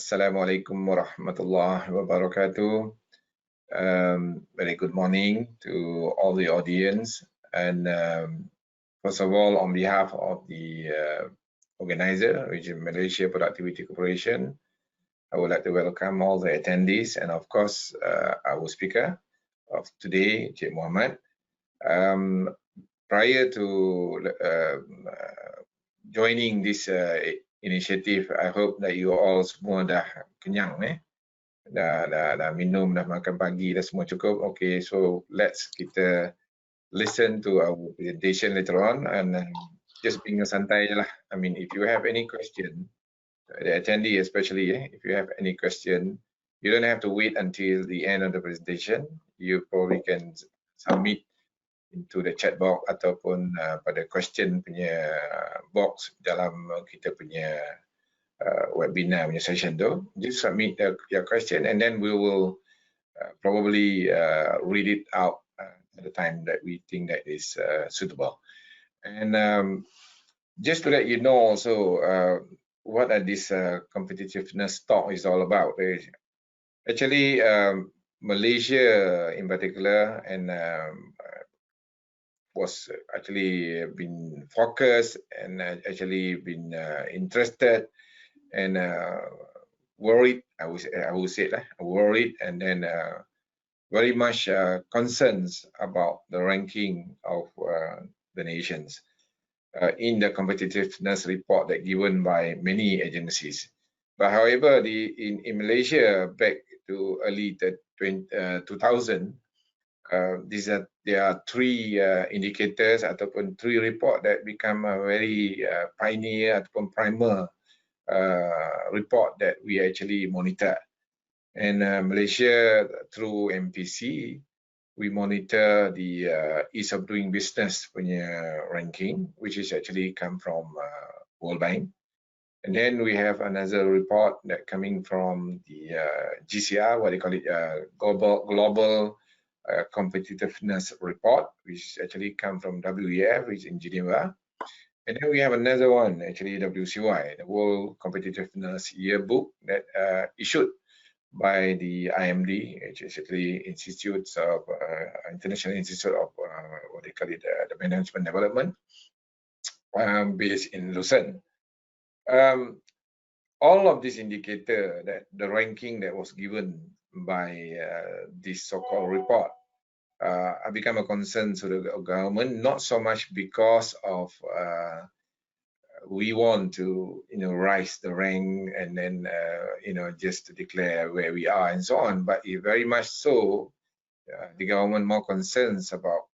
Assalamualaikum warahmatullahi wabarakatuh. Very good morning to all the audience. And first of all, on behalf of the organizer, which is Malaysia Productivity Corporation, I would like to welcome all the attendees and of course our speaker of today, Cik Mohammad. Prior to joining this initiative, I hope that you all semua dah kenyang, dah minum, dah makan pagi, dah semua cukup. Okay, so let's kita listen to our presentation later on and just being santai je lah. I mean, if you have any question, the attendee especially, if you have any question, you don't have to wait until the end of the presentation. You probably can submit into the chat box ataupun pada question punya box dalam kita punya webinar punya session tu. Just submit your question and then we will probably read it out at the time that we think that is suitable. And just to let you know also what this competitiveness talk is all about. Actually, Malaysia in particular and was actually been focused and actually been interested and worried. I would say that worried and then very much concerns about the ranking of the nations in the competitiveness report that given by many agencies. But however, in Malaysia back to early 2000. There are three indicators ataupun three report that become a very pioneer ataupun primer report that we actually monitor. And Malaysia through MPC, we monitor the ease of doing business punya ranking, which is actually come from World Bank. And then we have another report that coming from the GCR, what they call it, global competitiveness report, which actually come from WEF, which is in Geneva. And then we have another one, actually WCY, the World Competitiveness Yearbook that issued by the IMD, which is actually Institutes of International Institute of what they call it, the Management Development, based in Lausanne. All of this indicator that the ranking that was given by this so-called report become a concern to the government, not so much because of we want to rise the rank and then just to declare where we are and so on, but very much so the government more concerns about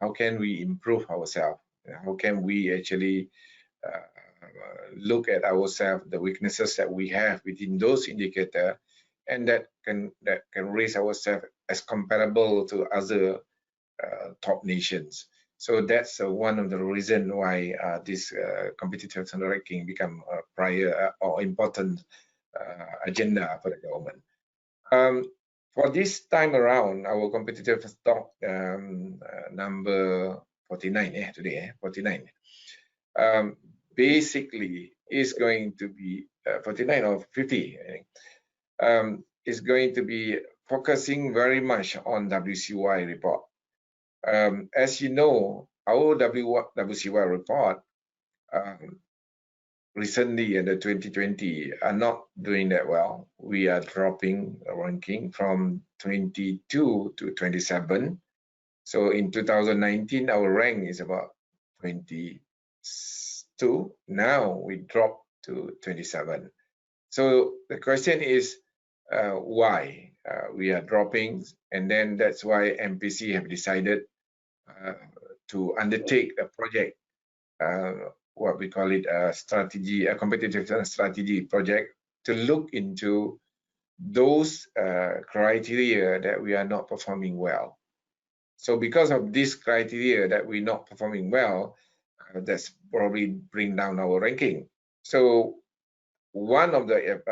how can we improve ourselves, how can we actually look at ourselves, the weaknesses that we have within those indicators, and that can raise ourselves as comparable to other top nations. So that's one of the reasons why this competitiveness ranking become a prior or important agenda for the government. For this time around, our competitiveness talk number 49 today, 49. Basically is going to be 49 or 50, I think. Is going to be focusing very much on WCY report. As you know, our WCY report recently in the 2020 are not doing that well. We are dropping the ranking from 22 to 27. So in 2019, our rank is about 22. Now we drop to 27. So the question is why we are dropping, and then that's why MPC have decided to undertake a project, what we call it a strategy, a competitive strategy project, to look into those criteria that we are not performing well. So because of this criteria that we're not performing well, that's probably bring down our ranking. So one of the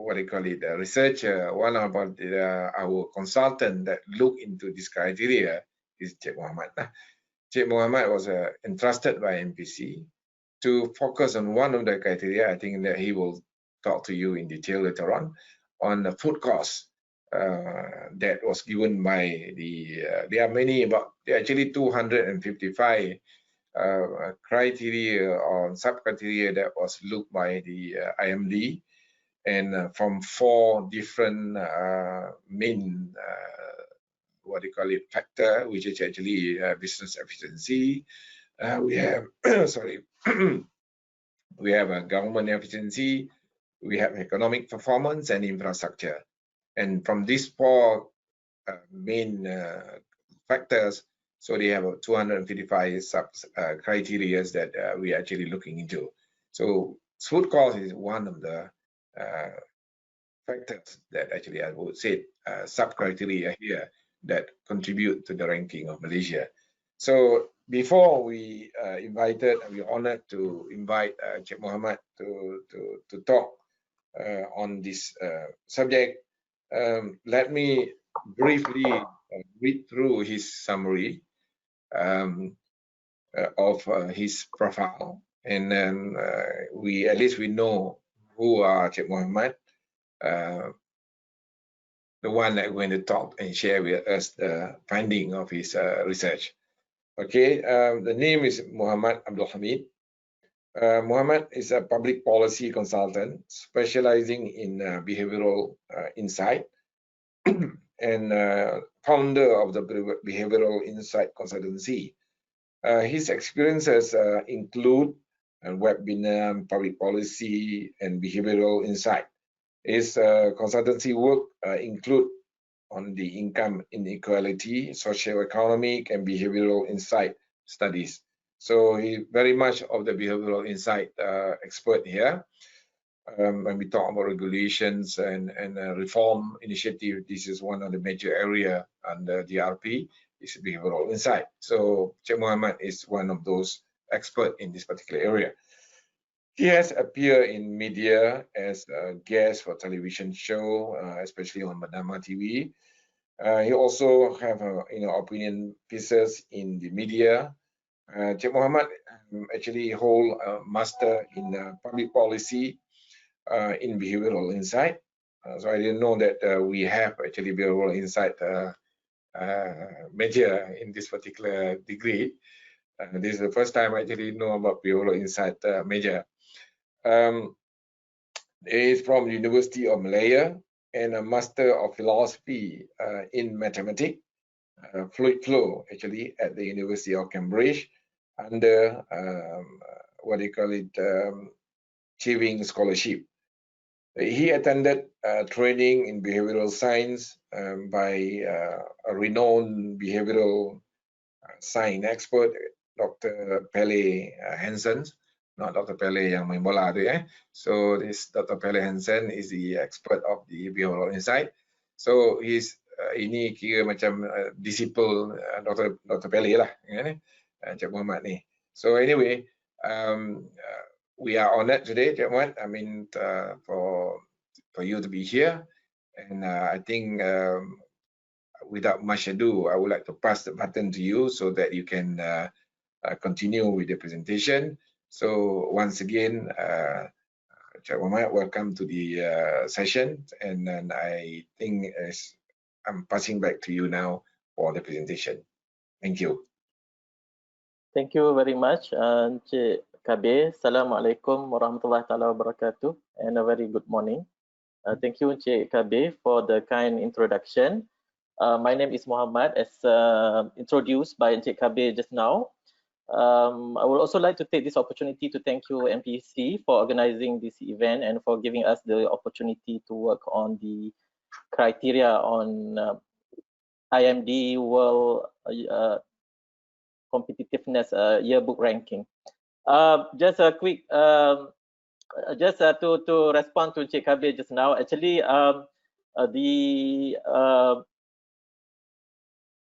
what do you call it, researcher, one of our consultant that look into this criteria is Cik Mohammad. Cik Mohammad was entrusted by MPC to focus on one of the criteria. I think that he will talk to you in detail later on the food costs that was given by the, there are many, about actually 255 criteria or sub-criteria that was looked by the IMD, and from 4 different main what do you call it, factor, which is actually business efficiency. We have sorry, we have a government efficiency, we have economic performance and infrastructure. And from these 4 main factors, so they have 255 sub criteria that we are actually looking into. So food cost is one of the factors that actually I would say sub criteria here that contribute to the ranking of Malaysia. So before we we're honored to invite Cik Mohammad to talk on this subject. Let me briefly read through his summary of his profile, and then at least we know who are Cik Mohammad, the one that going to talk and share with us the finding of his research. Okay, the name is Mohammad Abdul Hamid. Mohammad is a public policy consultant specializing in behavioral insight and founder of the Behavioral Insight Consultancy. His experiences include webinar, public policy, and behavioral insight. His consultancy work include on the income inequality, socio-economic, and behavioral insight studies. So he very much of the behavioral insight expert here. When we talk about regulations and reform initiative, this is one of the major area under DRP is behavioral insight. So Cik Mohammad is one of those experts in this particular area. He has appeared in media as a guest for television show, especially on Madama TV. He also have opinion pieces in the media. Cik Mohammad actually hold a master in public policy in behavioral insight. So I didn't know that we have actually behavioral insight major in this particular degree. This is the first time I actually know about behavioral insight major. He is from the University of Malaya and a Master of Philosophy in Mathematics, Fluid Flow, actually, at the University of Cambridge under what they call it, Achieving Scholarship. He attended training in behavioral science by a renowned behavioral science expert, Dr. Pele Hansen. Not Dr. Pele yang main bola tu eh. So this Dr. Pele Hansen is the expert of the behavioral insight. So he's ini kira macam disciple Dr. Pele lah, Cik Mohammad ni. So anyway, we are honored today, Cik Mohammad. I mean, for you to be here, and I think without much ado, I would like to pass the baton to you so that you can continue with the presentation. So once again, Cik Mohammad, welcome to the session, and then I think I'm passing back to you now for the presentation. Thank you. Thank you very much, Cik Kabir. Assalamualaikum warahmatullahi taala wabarakatuh, and a very good morning. Thank you, Cik Kabir, for the kind introduction. My name is Mohammad, as introduced by Cik Kabir just now. I would also like to take this opportunity to thank you, MPC, for organizing this event and for giving us the opportunity to work on the criteria on IMD World Competitiveness Yearbook Ranking. Just a quick, to respond to Cik Kabir just now, actually,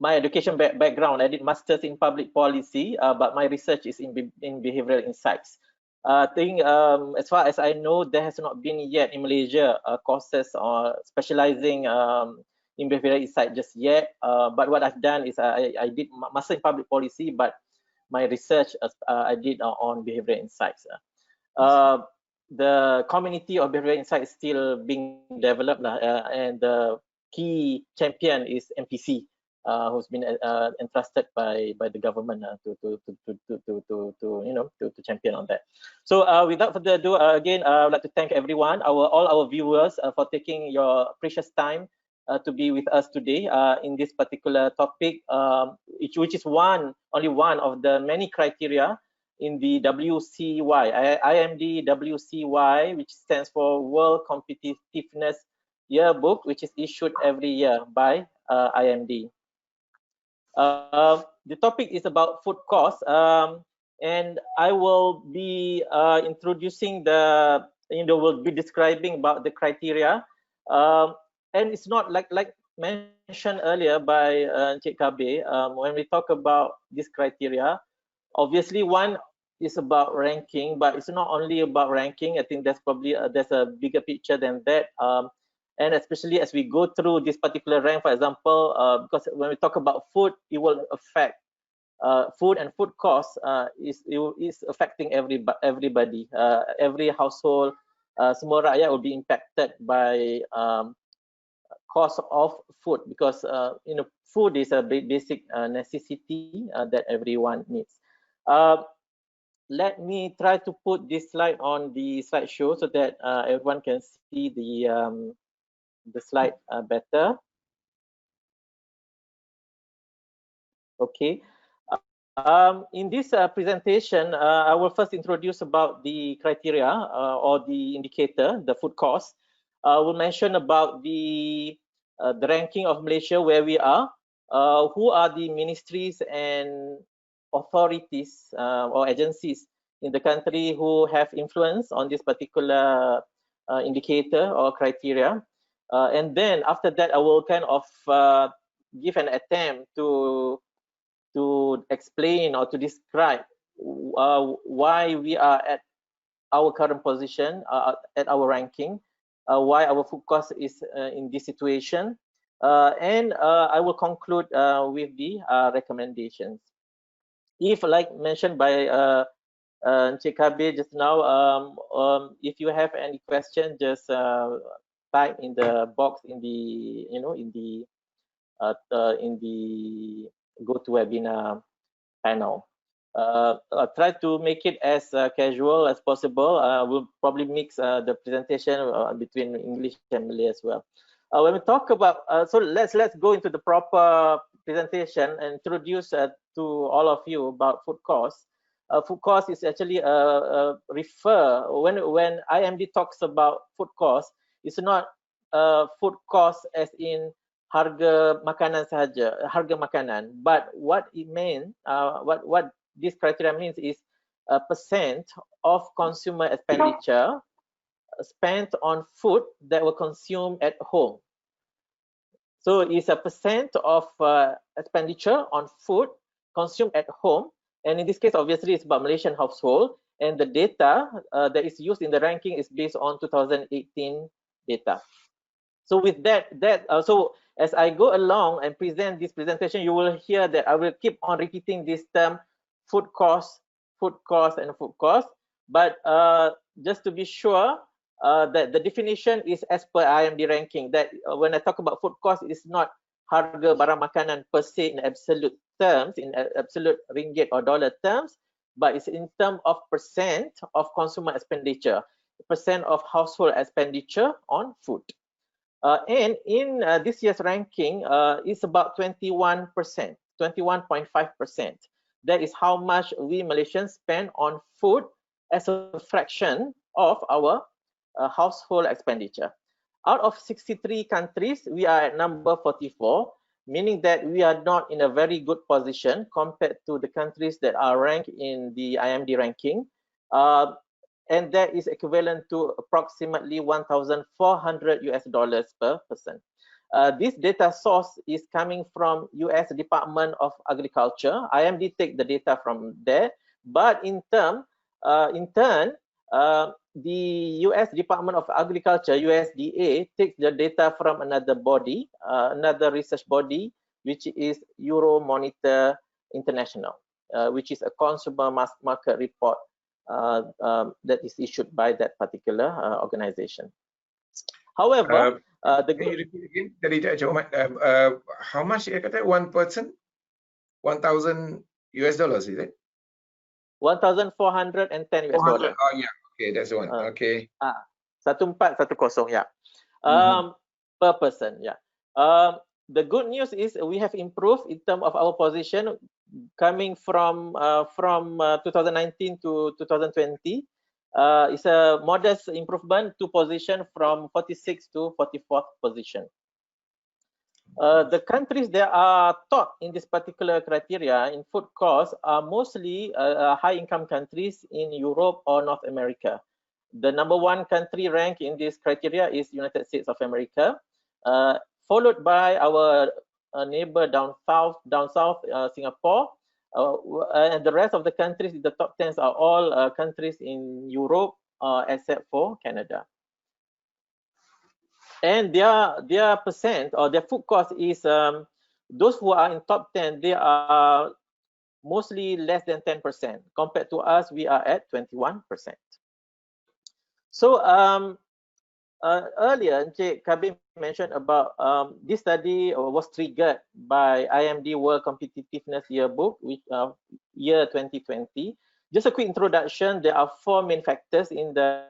my education background, I did masters in public policy, but my research is in behavioral insights. I think as far as I know, there has not been yet in Malaysia courses specializing in behavioral insight just yet. But what I've done is I did master in public policy, but my research I did on behavioral insights. the community of behavioral insight is still being developed, and the key champion is MPC, who's been entrusted by the government to champion on that. So without further ado, again, I would like to thank everyone, all our viewers, for taking your precious time to be with us today in this particular topic, which is only one of the many criteria in the WCY, IMD WCY, which stands for World Competitiveness Yearbook, which is issued every year by IMD. The topic is about food costs, and I will be introducing will be describing about the criteria, and it's not like mentioned earlier by Encik Kabir. When we talk about this criteria, obviously one is about ranking, but it's not only about ranking. I think there's probably there's a bigger picture than that. And especially as we go through this particular rank, for example, because when we talk about food, it will affect food, and food costs is affecting everybody, every household, semua rakyat will be impacted by cost of food, because food is a basic necessity that everyone needs. Let me try to put this slide on the slideshow so that everyone can see the slide better. Okay. In this presentation, I will first introduce about the criteria or the indicator, the food cost. We'll mention about the ranking of Malaysia, where we are, who are the ministries and authorities or agencies in the country who have influence on this particular indicator or criteria. And then after that, I will kind of give an attempt to explain or to describe why we are at our current position, at our ranking, why our food cost is in this situation, and I will conclude with the recommendations. If, like mentioned by Encik Kabir just now, if you have any question, just type in the box in the GoToWebinar panel. I'll try to make it as casual as possible. We'll probably mix the presentation between English and Malay as well. When we talk about, so let's go into the proper presentation and introduce to all of you about food costs. Food cost is actually when IMD talks about food cost, it's not food cost as in harga makanan sahaja, harga makanan, but what it means, what this criteria means is a percent of consumer expenditure spent on food that were consumed at home. So it's a percent of expenditure on food consumed at home, and in this case, obviously, it's about Malaysian household, and the data that is used in the ranking is based on 2018 data. So with that, so as I go along and present this presentation, you will hear that I will keep on repeating this term, food cost, and food cost. But just to be sure that the definition is as per IMD ranking, that when I talk about food cost, it's not harga barang makanan per se in absolute terms, in absolute ringgit or dollar terms, but it's in terms of percent of consumer expenditure, percent of household expenditure on food. And in this year's ranking, it's about 21%, 21.5%. That is how much we Malaysians spend on food as a fraction of our household expenditure. Out of 63 countries, we are at number 44, meaning that we are not in a very good position compared to the countries that are ranked in the IMD ranking. And that is equivalent to approximately $1,400 per person. This data source is coming from US Department of Agriculture. IMD take the data from there, but in turn, the US Department of Agriculture, USDA, takes the data from another body, another research body, which is Euromonitor International, which is a consumer market report that is issued by that particular organization. However, can you repeat again? Dari Cik Ahmad, how much you kata 1%? 1,000 US dollars, is it? 1,410 US dollar. Oh yeah, okay, that's the one. Okay. 1410, yeah. Per person, yeah. The good news is we have improved in terms of our position coming from 2019 to 2020. It's a modest improvement to position from 46 to 44th position. The countries that are top in this particular criteria in food costs are mostly high-income countries in Europe or North America. The #1 country ranked in this criteria is United States of America, followed by our neighbor down south, Singapore, and the rest of the countries in the top 10 are all countries in Europe, except for Canada. And their percent or their food cost is those who are in top 10, they are mostly less than 10%. Compared to us, we are at 21%. So earlier, Encik Kabir mentioned about this study was triggered by IMD World Competitiveness Yearbook, which year 2020. Just a quick introduction. There are 4 main factors in the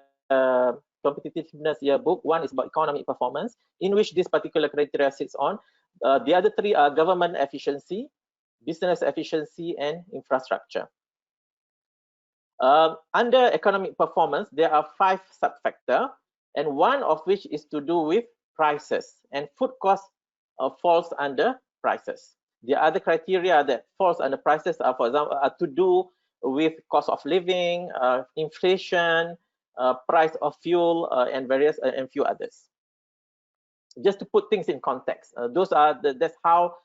Competitiveness Yearbook. One is about economic performance, in which this particular criteria sits on. The other 3 are government efficiency, business efficiency, and infrastructure. Under economic performance, there are 5 sub-factors, and one of which is to do with prices, and food cost falls under prices. The other criteria that falls under prices are, for example, to do with cost of living, inflation, price of fuel, and various and few others. Just to put things in context, that's how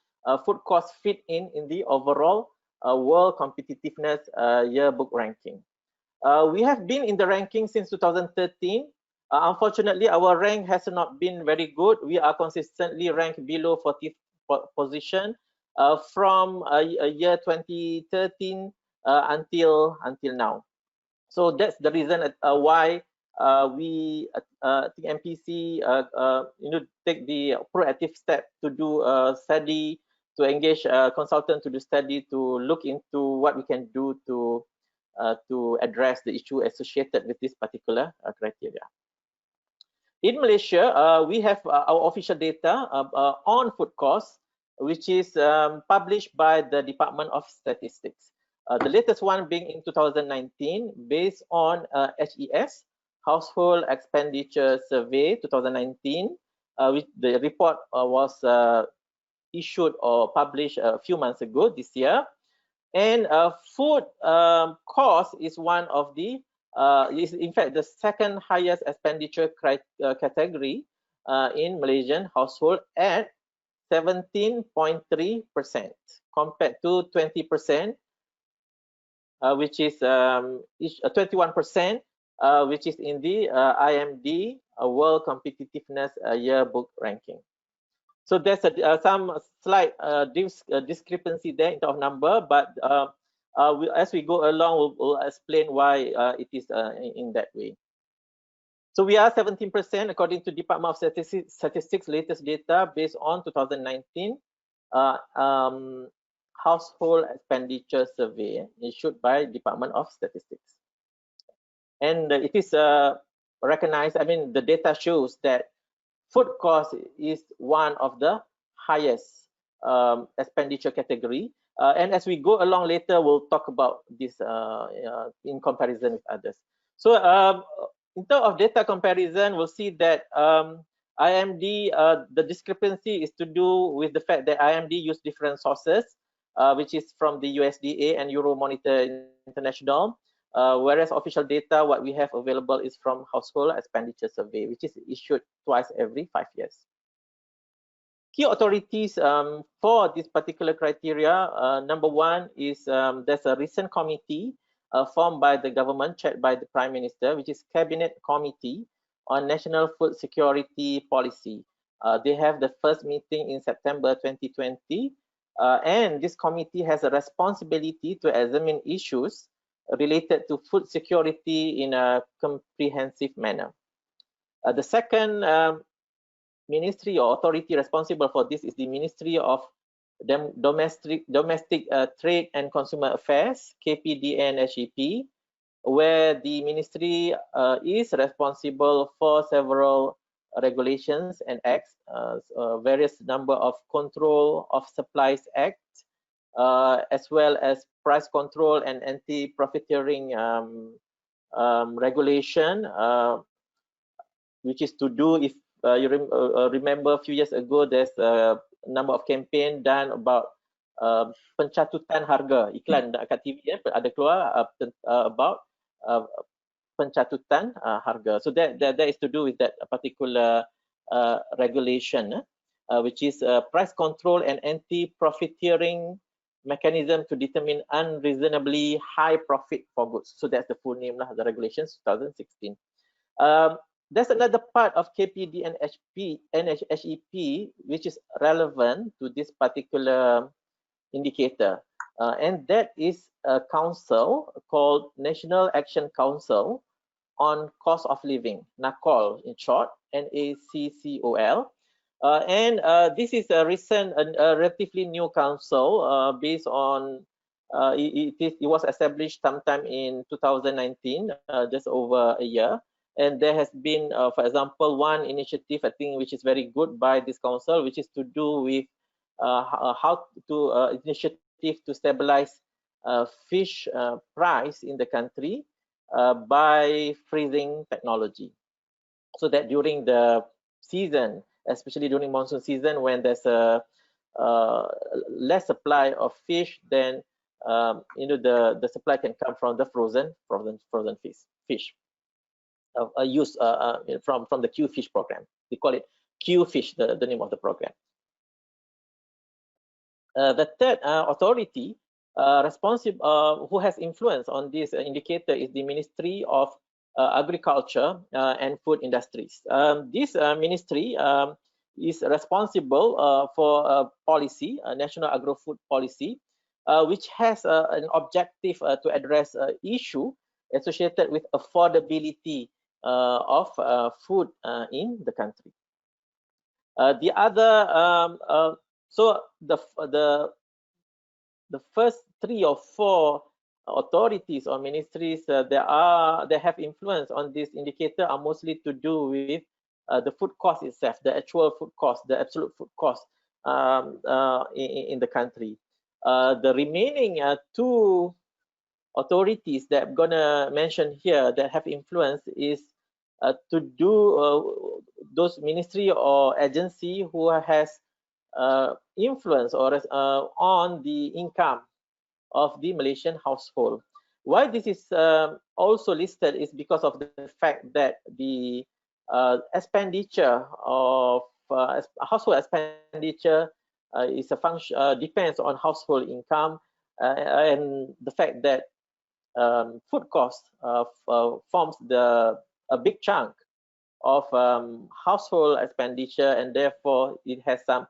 food costs fit in the overall World Competitiveness Yearbook ranking. We have been in the ranking since 2013. Unfortunately, our rank has not been very good. We are consistently ranked below 40th position from year 2013 until now. So that's the reason why we think MPC take the proactive step to do a study, to engage a consultant to do study, to look into what we can do to address the issue associated with this particular criteria. In Malaysia, we have our official data on food costs, which is published by the Department of Statistics. The latest one being in 2019, based on HES, Household Expenditure Survey 2019, which the report was issued or published a few months ago this year. And food cost is one of the, is in fact the second highest expenditure category in Malaysian household at 17.3% compared to 20%, which is 21%, which is in the IMD World Competitiveness Yearbook ranking. So there's some slight discrepancy there in terms of number, but as we go along, we'll explain why it is in that way. So we are 17% according to Department of Statistics latest data based on 2019 household expenditure survey issued by Department of Statistics. And it is recognized, I mean, the data shows that food cost is one of the highest expenditure category. And as we go along later, we'll talk about this in comparison with others. So in terms of data comparison, we'll see that IMD, the discrepancy is to do with the fact that IMD use different sources, which is from the USDA and Euromonitor International, whereas official data, what we have available is from Household Expenditure Survey, which is issued twice every 5 years. Key authorities for this particular criteria, #1 is there's a recent committee formed by the government, chaired by the Prime Minister, which is Cabinet Committee on National Food Security Policy. They have the first meeting in September 2020, and this committee has a responsibility to examine issues related to food security in a comprehensive manner. The second ministry or authority responsible for this is the Ministry of Domestic Trade and Consumer Affairs, KPDN-HEP, where the ministry is responsible for several regulations and acts, various number of Control of Supplies Act, as well as price control and anti-profiteering regulation, which is to do, if you remember a few years ago, there's a number of campaign done about pencatutan harga, iklan kat TV ada keluar about pencatutan harga. So that is to do with that particular regulation, which is price control and anti-profiteering mechanism to determine unreasonably high profit for goods. So that's the full name, the regulations 2016. There's another part of KPD and HEP which is relevant to this particular indicator, and that is a council called National Action Council on Cost of Living, NACOL in short, NACCOL. And this is a recent, relatively new council based on, it was established sometime in 2019, just over a year. And there has been, for example, one initiative, I think, which is very good by this council, which is to do with how to initiative to stabilize fish price in the country by freezing technology, so that during the season, especially during monsoon season, when there's a less supply of fish, then the supply can come from the frozen fish. Used from the Q Fish program. We call it Q Fish, the name of the program. The third authority responsible who has influence on this indicator is the Ministry of Agriculture and Food Industries. This ministry is responsible for policy, national agro-food policy, which has an objective to address issue associated with affordability of food in the country. The other, so the first 3 or 4 authorities or ministries that have influence on this indicator are mostly to do with the food cost itself, the actual food cost, the absolute food cost in the country. The remaining 2 authorities that I'm gonna mention here that have influence is to do those ministry or agency who has influence or on the income of the Malaysian household. Why this is also listed is because of the fact that the expenditure of household expenditure is a function depends on household income, and the fact that food cost forms a big chunk of household expenditure, and therefore it has some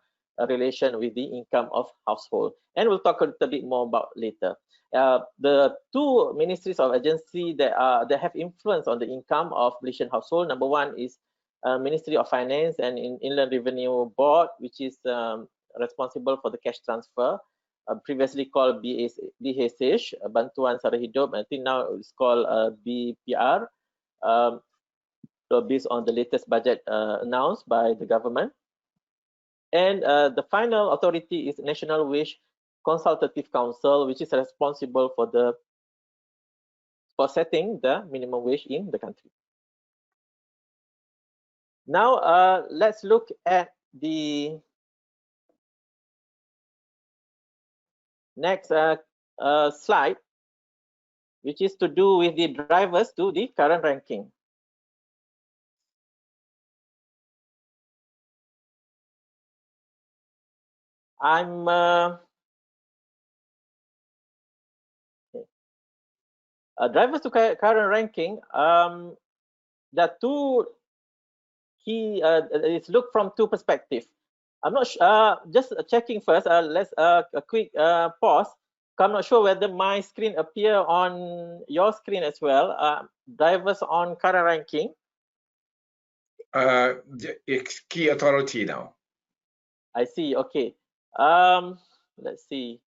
relation with the income of household, and we'll talk a little bit more about later. The 2 ministries of agency that have influence on the income of Malaysian household. Number 1 is Ministry of Finance and Inland Revenue Board, which is responsible for the cash transfer, previously called BHH, Bantuan Sara Hidup. I think now it's called BPR, based on the latest budget announced by the government. And the final authority is National Wage Consultative Council, which is responsible for setting the minimum wage in the country. Now let's look at the next slide, which is to do with the drivers to the current ranking. Drivers to current ranking. There are 2 key. It's looked from 2 perspectives. I'm not sure. Just checking first. Let's a quick pause. I'm not sure whether my screen appear on your screen as well. Drivers on current ranking. It's key authority now. I see. Okay. Let's see.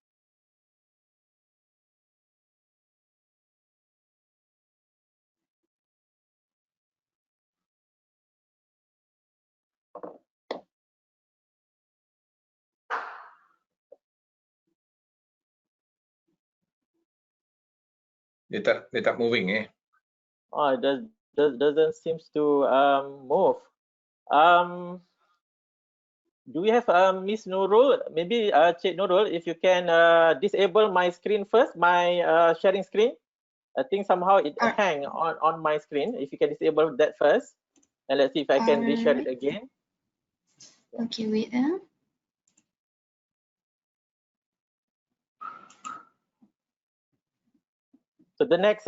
Dia tak moving eh. Oh, it doesn't seems to move. Do we have Miss Nurul? Maybe Cik Nurul, if you can disable my screen first, my sharing screen. I think somehow it hang on my screen. If you can disable that first, and let's see if I can reshare it again. Okay, wait. So the next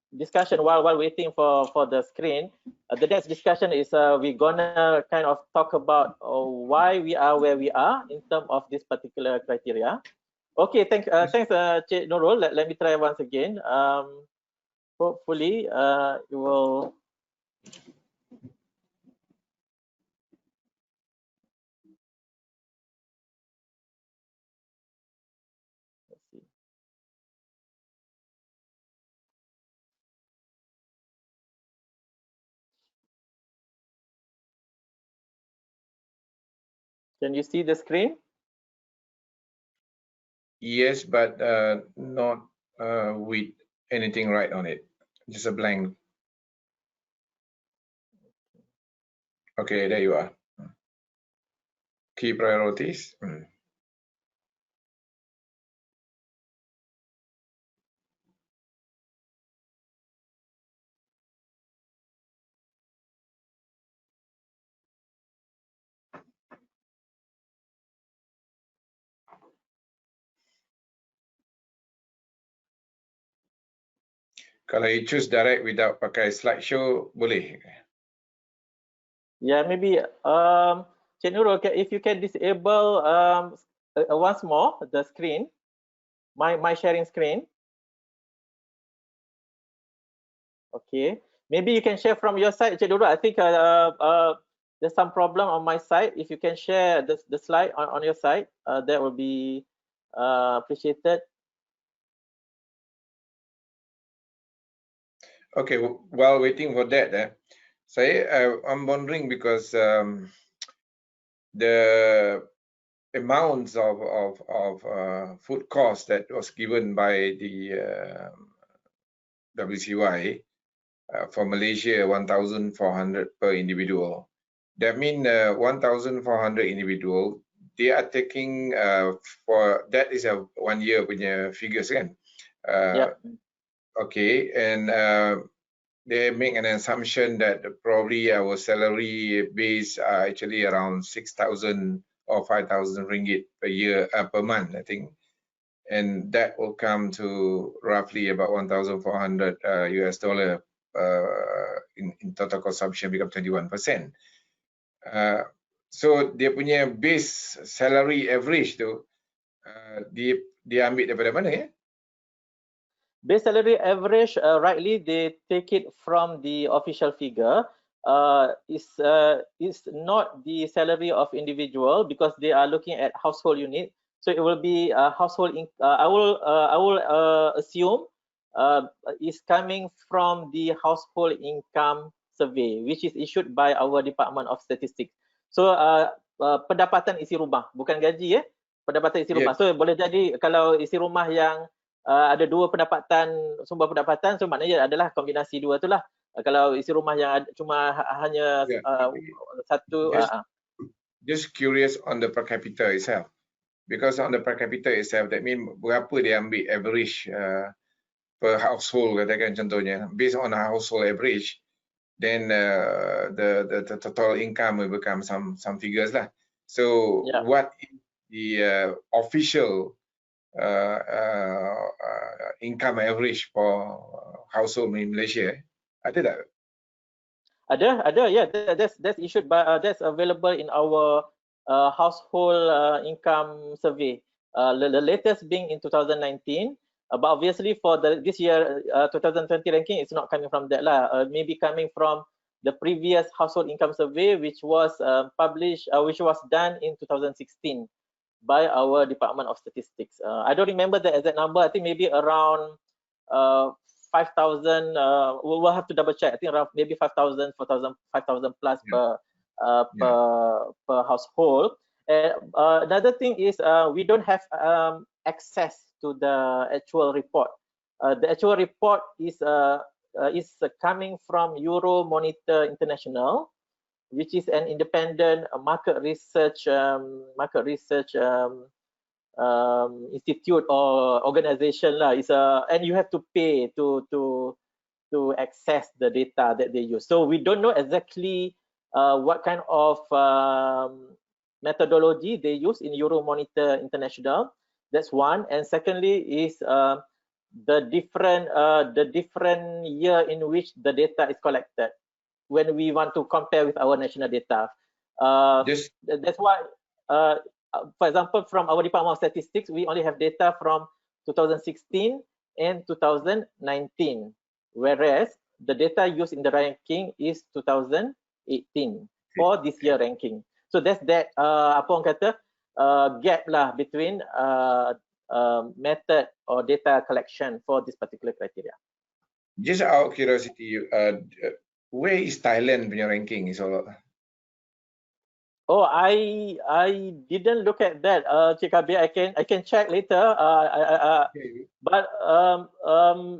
discussion while waiting for the screen, the next discussion is we're gonna kind of talk about why we are where we are in terms of this particular criteria. Okay, thanks Cik Nurul. Let me try once again. Hopefully it will. Let's see. Can you see the screen? Yes, but not with anything right on it. Just a blank. Okay, there you are. Key priorities. Kalau you choose direct without pakai slideshow, boleh. Yeah, maybe Cik Nurul, if you can disable once more the screen, my sharing screen. Okay, maybe you can share from your side, Cik Nurul. I think there's some problem on my side. If you can share the slide on your side, that will be appreciated. Okay, while waiting for that, I'm wondering because the amounts of food cost that was given by the WCY for Malaysia, 1,400 per individual. That means 1,400 individual, they are taking for that is a 1 year punya figures kan. Yeah. Okay, and they make an assumption that probably our salary base are actually around 6,000 or 5,000 ringgit per year per month, I think, and that will come to roughly about 1,400 US dollar in total consumption, become 21%. So dia punya base salary average tu dia ambil daripada mana ya? Base salary average, rightly they take it from the official figure. Is not the salary of individual because they are looking at household unit. So it will be household. I will assume is coming from the household income survey, which is issued by our Department of Statistics. So pendapatan isi rumah, bukan gaji ya. Pendapatan isi rumah. So boleh jadi kalau isi rumah yang ada dua pendapatan, sumber pendapatan, so maknanya adalah kombinasi dua itulah. Kalau isi rumah yang cuma hanya satu. Just curious on the per capita itself, because on the per capita itself, that mean berapa dia ambil average per household, katakan contohnya, based on a household average, then the total income will become some figures lah. So what is the official income average for household in Malaysia? Ada tak? Ada, yeah. That's issued by that's available in our household income survey. The latest being in 2019. But obviously for this year 2020 ranking, it's not coming from that lah. Maybe coming from the previous household income survey, which was published, which was done in 2016 by our Department of Statistics. I don't remember the exact number. I think maybe around 5,000. We'll have to double check. I think around maybe 5,000, 4,000, 5,000 plus per household. Another thing is we don't have access to the actual report. The actual report is coming from Euromonitor International, which is an independent market research institute or organization lah. And you have to pay to access the data that they use. So we don't know exactly what kind of methodology they use in Euromonitor International. That's one. And secondly is the different year in which the data is collected when we want to compare with our national data. That's why, for example, from our Department of Statistics, we only have data from 2016 and 2019, whereas the data used in the ranking is 2018 for this year ranking. So that's that apa orang kata gap lah between method or data collection for this particular criteria. Just out of curiosity, where is Thailand punya ranking? Oh, I didn't look at that, Cik Kabir. I can check later. But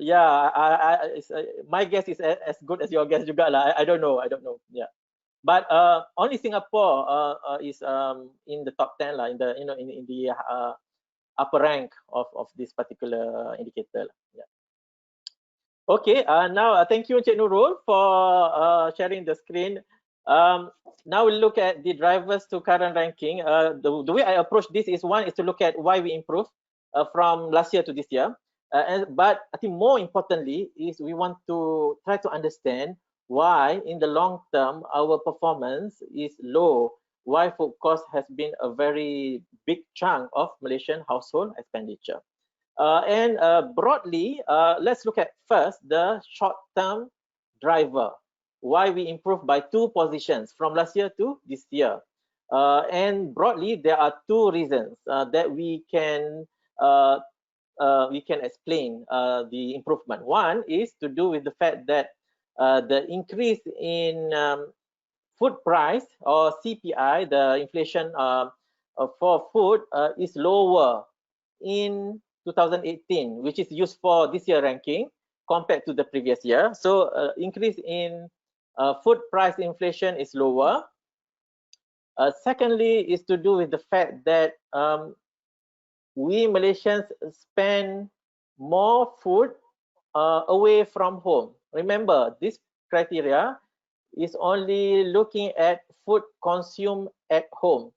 yeah, my guess is as good as your guess juga lah. I don't know. Yeah. But only Singapore is in the top 10 lah, in the in the upper rank of this particular indicator. Yeah. Okay. Now thank you, Cik Nurul, for sharing the screen. Now we'll look at the drivers to current ranking. The way I approach this is one is to look at why we improve from last year to this year. But I think more importantly is we want to try to understand why in the long term our performance is low, why food cost has been a very big chunk of Malaysian household expenditure. And broadly, let's look at first the short-term driver, why we improved by 2 positions from last year to this year. And broadly, there are 2 reasons that we can explain the improvement. One is to do with the fact that the increase in food price or CPI, the inflation for food is lower in 2018, which is used for this year ranking compared to the previous year. So increase in food price inflation is lower. Secondly is to do with the fact that we Malaysians spend more food away from home. Remember, this criteria is only looking at food consumed at home.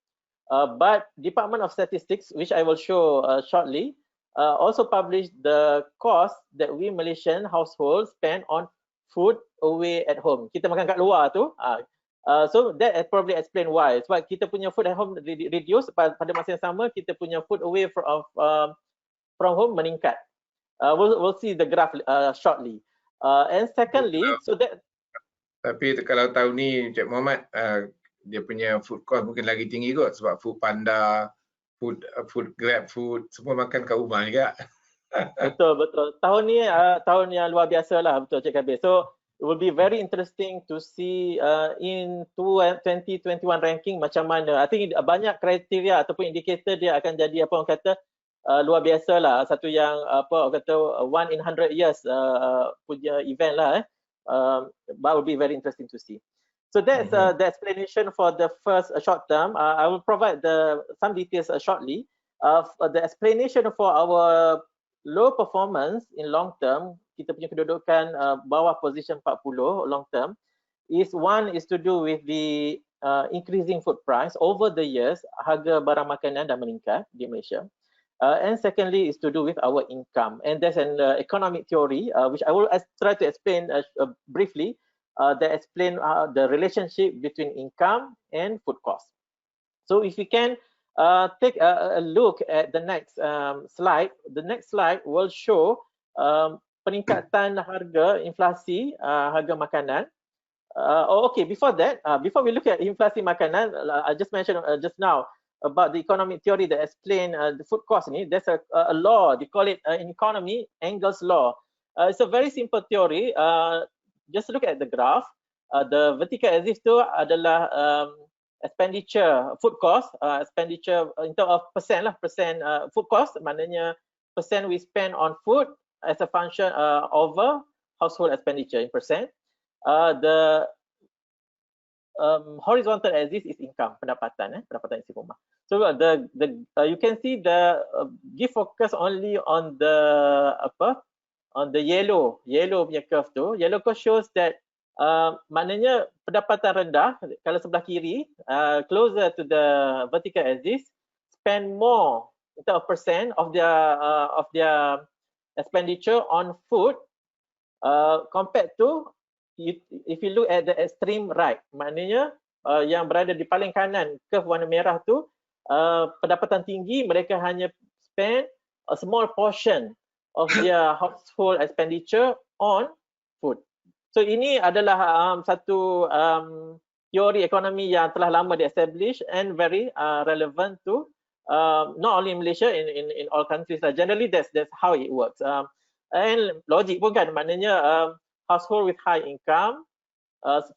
But Department of Statistics, which I will show shortly, also published the cost that we Malaysian households spend on food away at home. Kita makan kat luar tu. So that probably explain why. Sebab kita punya food at home reduce, pada masa yang sama kita punya food away from home meningkat. We'll see the graph shortly. And secondly, so that. Tapi kalau tahun ni Cik Mohammad, dia punya food cost mungkin lagi tinggi kot sebab food panda, food grab food, semua makan kat rumah juga. Betul. Tahun ni tahun yang luar biasa lah, betul Cik Kabir. So it will be very interesting to see in 2021 ranking macam mana. I think banyak kriteria ataupun indikator dia akan jadi apa orang kata luar biasa lah. Satu yang apa orang kata 1 in 100 years punya event lah. But will be very interesting to see. So that's the explanation for the first short term. I will provide some details shortly. The explanation for our low performance in long term, kita punya kedudukan bawah position 40 long term, is to do with the increasing food price over the years. Harga barang makanan dah meningkat di Malaysia. And secondly is to do with our income. And there's an economic theory which I will try to explain briefly that explain the relationship between income and food cost. So if we can take a look at the next slide. The next slide will show peningkatan harga inflasi harga makanan. Okay, before that, before we look at inflasi makanan, I just mentioned just now about the economic theory that explain the food cost. There's a law, they call it in economy, Engel's law. It's a very simple theory. Just look at the graph. The vertical axis tu adalah expenditure, food cost, expenditure in terms of percent lah, food cost, maknanya percent we spend on food as a function over household expenditure in percent. The horizontal axis is income, pendapatan, pendapatan isi rumah. So you can see the give focus only on the on the yellow punya curve tu. Yellow curve shows that maknanya pendapatan rendah kalau sebelah kiri closer to the vertical axis spend more in terms of percent of their expenditure on food compared to if you look at the extreme right, maknanya yang berada di paling kanan curve warna merah tu pendapatan tinggi mereka hanya spend a small portion of their household expenditure on food. So ini adalah satu teori ekonomi yang telah lama di-establish and very relevant to not only in Malaysia, in all countries. Generally, that's how it works. And logik pun kan, maknanya household with high income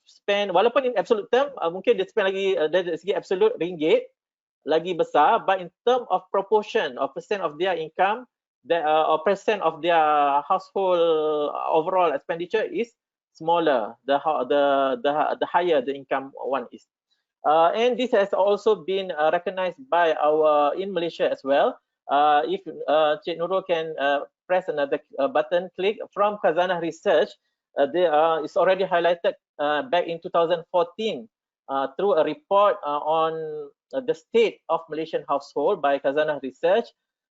spend, walaupun in absolute term mungkin dia spend lagi dari segi absolute ringgit lagi besar, but in term of proportion of percent of their income, or percent of their household overall expenditure is smaller the higher the income one is. And this has also been recognized by in Malaysia as well. If Cik Nurul can press another button, click from Khazanah Research, it's already highlighted back in 2014 through a report on the state of Malaysian household by Khazanah Research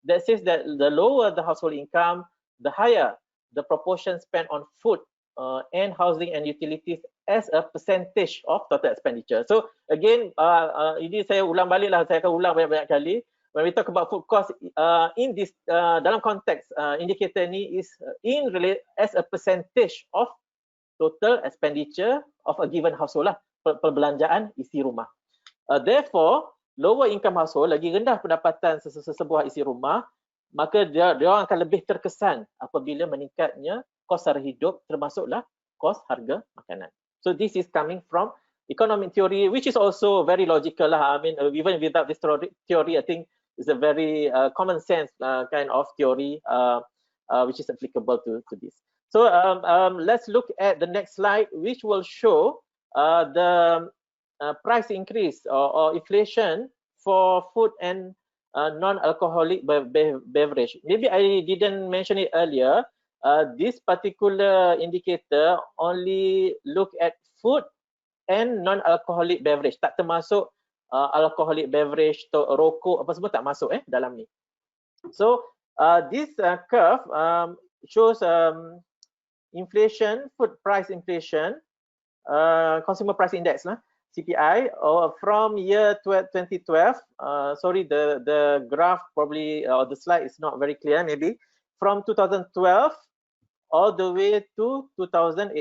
that says that the lower the household income, the higher the proportion spent on food and housing and utilities as a percentage of total expenditure. So again, ini saya ulang balik lah, saya akan ulang banyak-banyak kali. When we talk about food cost in this dalam konteks indicator ni is as a percentage of total expenditure of a given household lah, perbelanjaan isi rumah. Therefore, lower income household, lagi rendah pendapatan sebuah isi rumah, maka dia orang akan lebih terkesan apabila meningkatnya kos sara hidup, termasuklah kos harga makanan. So this is coming from economic theory, which is also very logical lah. I mean, even without this theory, I think it's a very common sense kind of theory which is applicable to this. So let's look at the next slide, which will show the price increase or inflation for food and non-alcoholic beverage. Maybe I didn't mention it earlier. This particular indicator only look at food and non-alcoholic beverage, tak termasuk alcoholic beverage, rokok, apa semua tak masuk dalam ni. So this curve shows inflation, food price inflation, consumer price index lah, CPI, from year 2012. Sorry, the graph probably or the slide is not very clear. Maybe from 2012 all the way to 2018.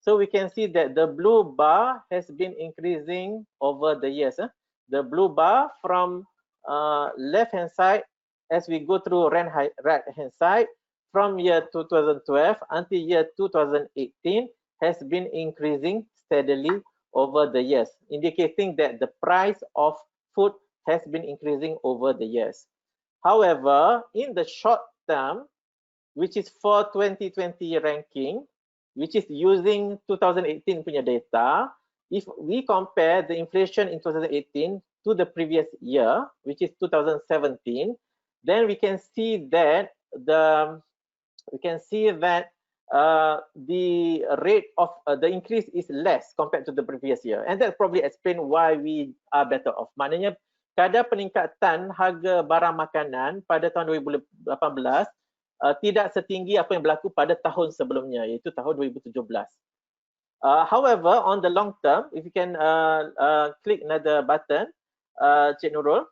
So we can see that the blue bar has been increasing over the years. The blue bar from left hand side as we go through right hand side from year 2012 until year 2018 has been increasing steadily over the years, indicating that the price of food has been increasing over the years. However, in the short term, which is for 2020 ranking, which is using 2018 punya data, if we compare the inflation in 2018 to the previous year, which is 2017, then we can see that the rate of the increase is less compared to the previous year, and that probably explain why we are better off. Maknanya kadar peningkatan harga barang makanan pada tahun 2018 tidak setinggi apa yang berlaku pada tahun sebelumnya, iaitu tahun 2017. However, on the long term, if you can click another button, Cik Nurul,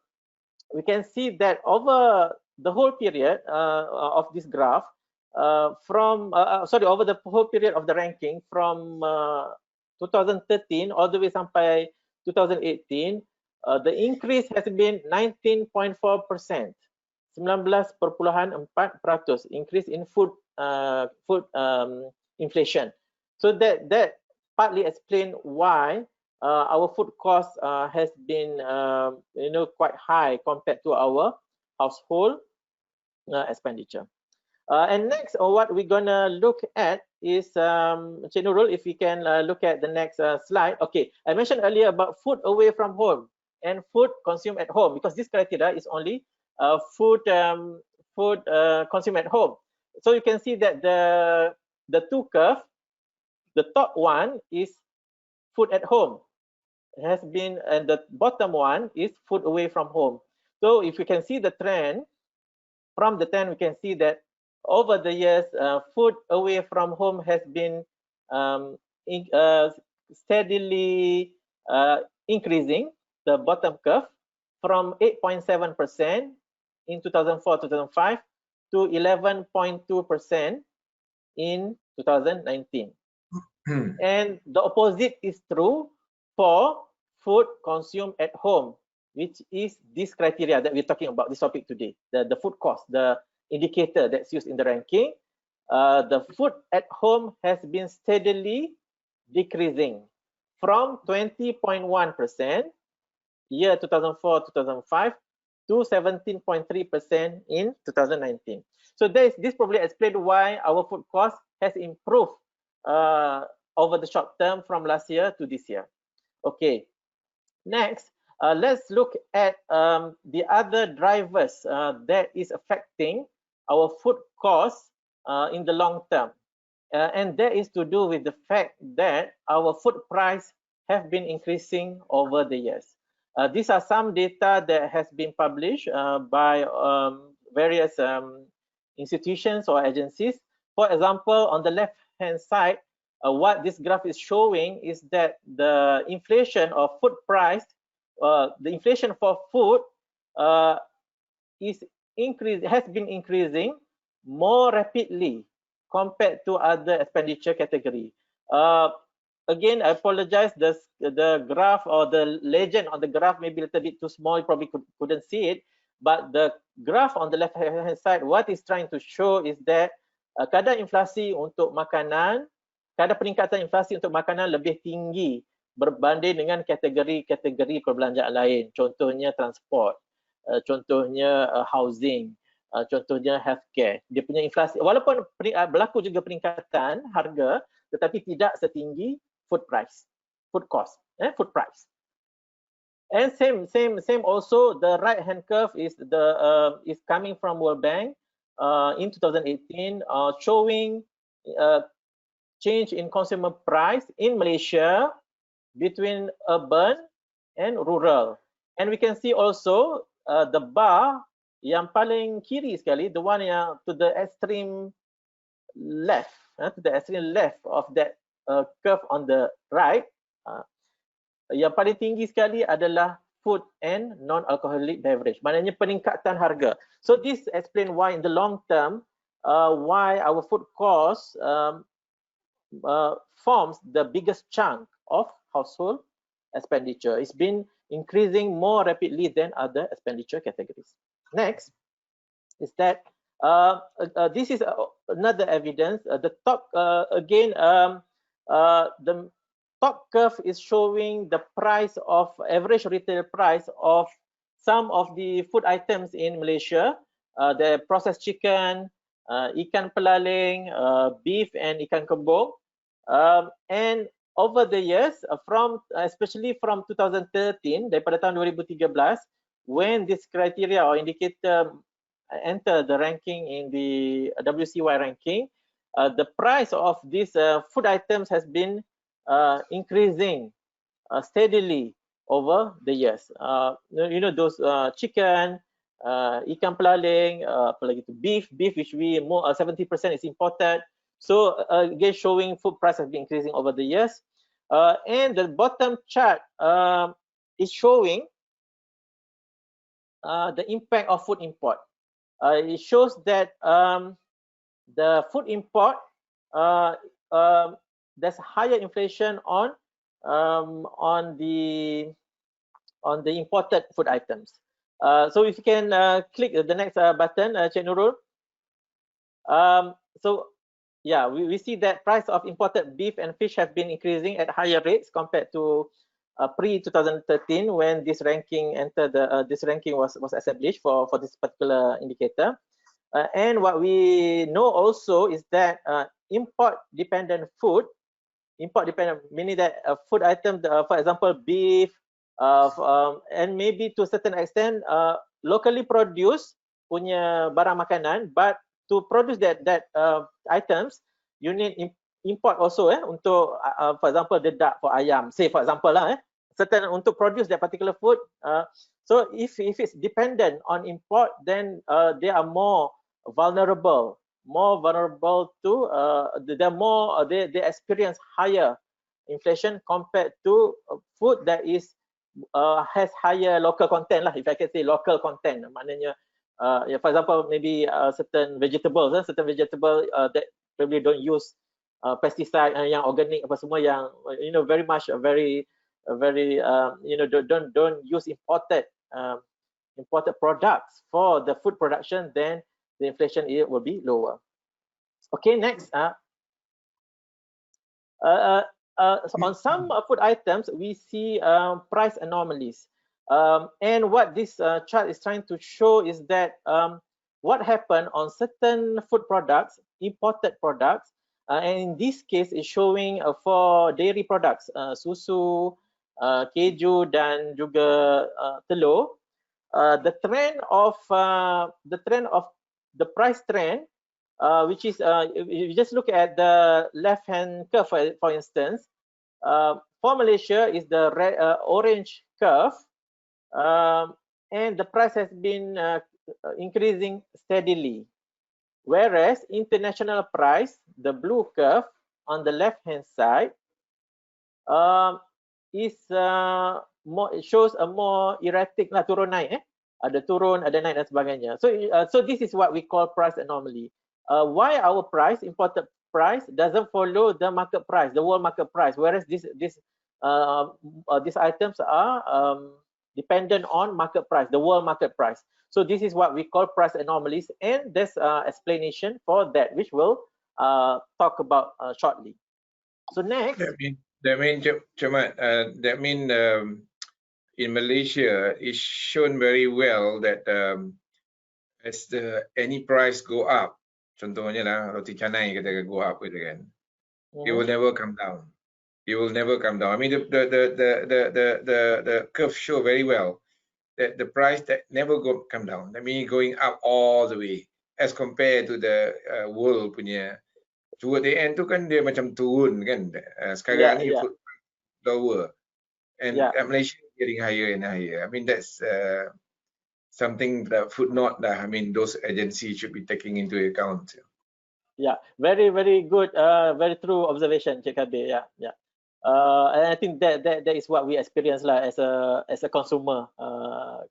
we can see that over the whole period of this graph, over the whole period of the ranking from 2013 all the way sampai 2018, the increase has been 19.4%, 19.4% increase in food inflation. So that partly explain why our food cost has been quite high compared to our household expenditure. And next, what we're gonna look at is, Cik Nurul, if we can look at the next slide. Okay, I mentioned earlier about food away from home and food consumed at home, because this criteria is only food consumed at home. So you can see that the two curve, the top one is food at home, has been, and the bottom one is food away from home. So if you can see the trend from the trend, we can see that over the years, food away from home has been steadily increasing, the bottom curve, from 8.7% in 2004-2005 to 11.2% in 2019. And the opposite is true for food consumed at home, which is this criteria that we're talking about, this topic today, the food cost, the indicator that's used in the ranking. The food at home has been steadily decreasing from 20.1% year 2004-2005 to 17.3% in 2019. So this probably explains why our food cost has improved over the short term from last year to this year. Okay, next, let's look at the other drivers that is affecting our food costs in the long term. And that is to do with the fact that our food price have been increasing over the years. These are some data that has been published by various institutions or agencies. For example, on the left-hand side, what this graph is showing is that the inflation of food price, the inflation for food has been increasing more rapidly compared to other expenditure category. Again, I apologize, the graph or the legend on the graph may be a little bit too small, you probably couldn't see it, but the graph on the left hand side, what it's trying to show is that kadar inflasi untuk makanan, kadar peningkatan inflasi untuk makanan lebih tinggi berbanding dengan kategori-kategori perbelanjaan lain, contohnya transport, contohnya housing, contohnya healthcare. Dia punya inflasi, walaupun berlaku juga peningkatan harga, tetapi tidak setinggi food price, food cost, food price. And same also, the right hand curve is coming from World Bank in 2018, showing change in consumer price in Malaysia between urban and rural. And we can see also the bar yang paling kiri sekali, the one yang to the extreme left, of that curve on the right, yang paling tinggi sekali adalah food and non-alcoholic beverage, maknanya peningkatan harga. So this explain why in the long term, why our food cost forms the biggest chunk of household expenditure. It's been increasing more rapidly than other expenditure categories. Next is that this is another evidence. The top again, the top curve is showing the price of average retail price of some of the food items in Malaysia, the processed chicken, ikan pelaling, beef and ikan kembung, and over the years, especially from 2013, daripada tahun 2013, when this criteria or indicator enter the ranking in the WCY ranking, the price of these food items has been increasing steadily over the years. You know, those chicken, ikan pelaling, beef, which we more 70% is imported. So again, showing food price has been increasing over the years. And the bottom chart is showing the impact of food import. It shows that the food import, there's higher inflation on the imported food items. So if you can click the next button, Cik Nurul. So yeah, we see that price of imported beef and fish have been increasing at higher rates compared to pre-2013 when this ranking entered this ranking was established for this particular indicator. And what we know also is that import dependent meaning that food item, for example beef, and maybe to a certain extent locally produced punya barang makanan, but to produce that items you need import also untuk for example dedak for ayam, say for example lah certain untuk produce that particular food. So if it's dependent on import, then they are more vulnerable to they experience higher inflation compared to food that is has higher local content lah, if I can say local content. Maknanya for example maybe certain vegetables that probably don't use pesticide yang organic apa semua yang very much very don't use imported products for the food production, then the inflation will be lower. Okay, next. On some food items, we see price anomalies. And what this chart is trying to show is that what happened on certain food products, imported products, and in this case is showing for dairy products, susu, keju dan juga telur. The trend of the price trend, which is if you just look at the left hand curve for instance, for Malaysia is the red, orange curve, and the price has been increasing steadily, whereas international price, the blue curve on the left hand side, is it shows a more erratic lah, turun naik ada turun ada naik dan sebagainya. So this is what we call price anomaly. Why our price, imported price, doesn't follow the market price, the world market price, whereas these items are dependent on market price, the world market price. So this is what we call price anomalies, and there's explanation for that which we'll talk about shortly. So next, that mean in Malaysia is shown very well that as any price go up, contohnya lah roti canai kita go up gitu kan, it will never come down. It will never come down. I mean the curve show very well that the price that never come down. I mean going up all the way as compared to the world punya. Toward the end tu kan dia macam turun kan. Sekarang ni lower, and Malaysia is getting higher and higher. I mean that's something that footnote that I mean those agencies should be taking into account. Yeah, very good, very true observation, Cik Kabir. Yeah. And I think that is what we experience lah as a consumer,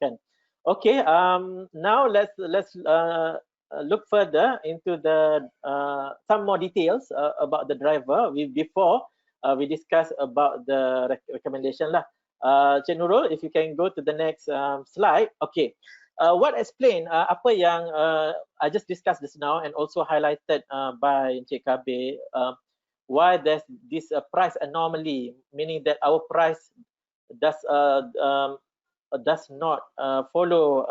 kan. Okay, now let's look further into the some more details about the driver. Before we discuss about the recommendation lah. Cik Nurul, if you can go to the next slide. Okay, what explain apa yang I just discussed this now and also highlighted by Cik Kabir, why there's this price anomaly, meaning that our price does not follow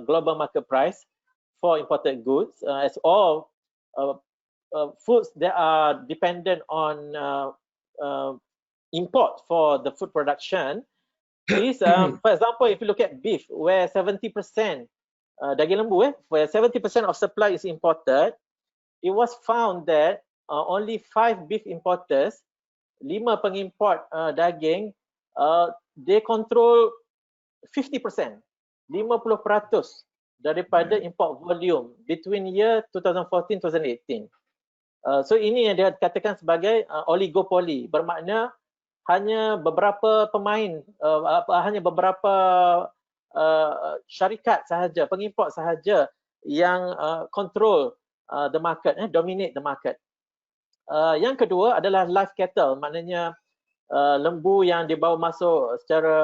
global market price for imported goods, as all foods that are dependent on import for the food production is, for example, if you look at beef, where 70% daging lembu, where 70% of supply is imported, it was found that only 5 beef importers, 5 pengimport daging, they control 50%, 50% daripada import volume between year 2014-2018. So ini yang dia katakan sebagai oligopoly, bermakna hanya beberapa pemain, hanya beberapa syarikat sahaja, pengimport sahaja yang control the market, dominate the market. Yang kedua adalah live cattle, maknanya lembu yang dibawa masuk secara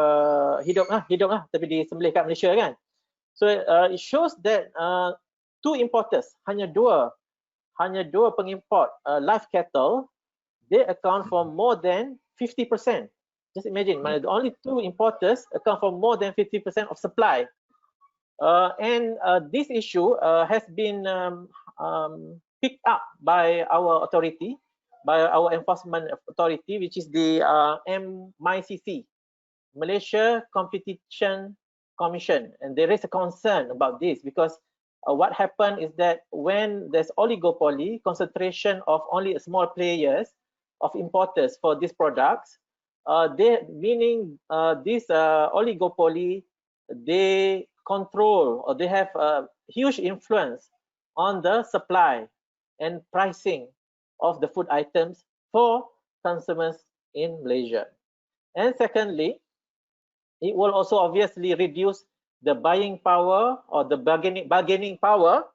hidup lah, tapi disembelih kat Malaysia kan. So it shows that two importers, hanya dua pengimport live cattle, they account for more than 50%. Just imagine, only two importers account for more than 50% of supply. And this issue has been picked up by our authority, by our enforcement authority, which is the MPC, Malaysia Competition Commission, and there is a concern about this because what happened is that when there's oligopoly, concentration of only small players, of importers for these products, this oligopoly, they control or they have a huge influence on the supply and pricing of the food items for consumers in Malaysia. And secondly, it will also obviously reduce the buying power or the bargaining power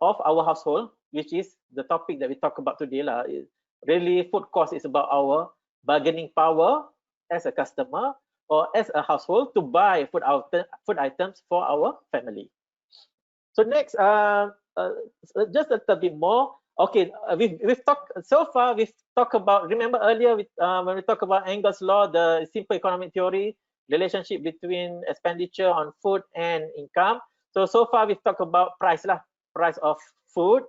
of our household, which is the topic that we talk about today. Really, food cost is about our bargaining power as a customer or as a household to buy food items for our family. So next, just a little bit more. Okay, we've talked so far. We've talked about. Remember earlier when we talked about Engel's law, the simple economic theory, relationship between expenditure on food and income. So far we've talked about price of food,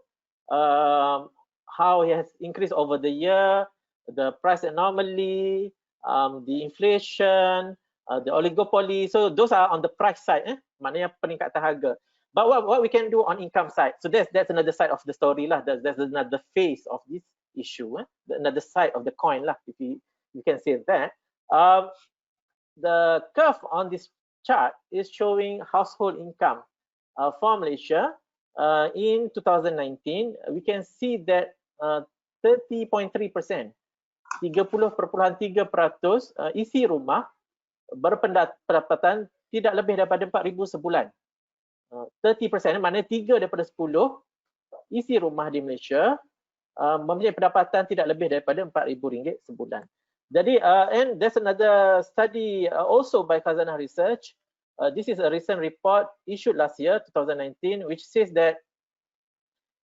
how it has increased over the year, the price anomaly, the inflation, the oligopoly. So those are on the price side, maknanya peningkatan harga. But what we can do on income side, so that's another side of the story lah. That's another face of this issue, another side of the coin lah, if you can say that. The curve on this chart is showing household income for Malaysia in 2019. We can see that 30.3%, 30.3% isi rumah berpendapatan tidak lebih daripada 4,000 sebulan. 30%, maknanya 3 daripada 10 isi rumah di Malaysia mempunyai pendapatan tidak lebih daripada RM4,000 sebulan. Jadi, and there's another study also by Khazanah Research. This is a recent report issued last year, 2019, which says that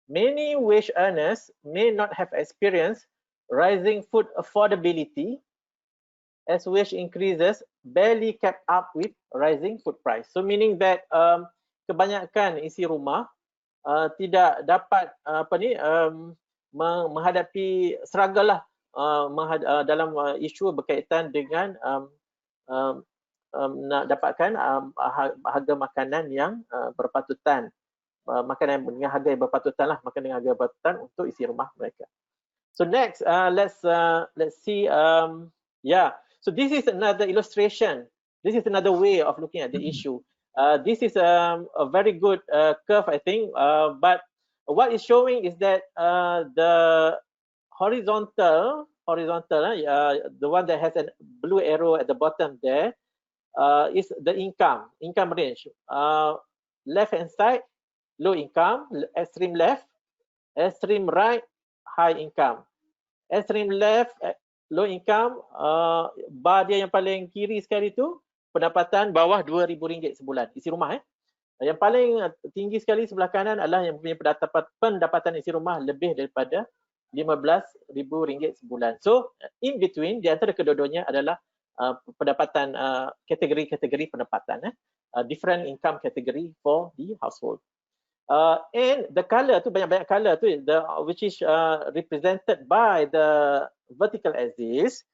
many wage earners may not have experienced rising food affordability as wage increases barely kept up with rising food price. So meaning that kebanyakan isi rumah tidak dapat menghadapi struggle lah dalam isu berkaitan dengan nak dapatkan harga makanan yang berpatutan, makanan dengan harga yang berpatutan lah, makanan dengan harga berpatutan untuk isi rumah mereka. So next, let's see. So this is another illustration. This is another way of looking at the issue. This is a very good curve, I think. But what it's showing is that the horizontal, the one that has a blue arrow at the bottom there, is the income range. Left hand side, low income, extreme left, extreme right, high income. Extreme left, low income, bar dia yang paling kiri sekali tu, pendapatan bawah RM2,000 sebulan, isi rumah. Yang paling tinggi sekali sebelah kanan adalah yang punya pendapatan isi rumah lebih daripada RM15,000 sebulan. So in between, di antara kedua-duanya adalah pendapatan kategori-kategori pendapatan, different income category for the household. And the color tu, banyak-banyak color tu, which is represented by the vertical axis,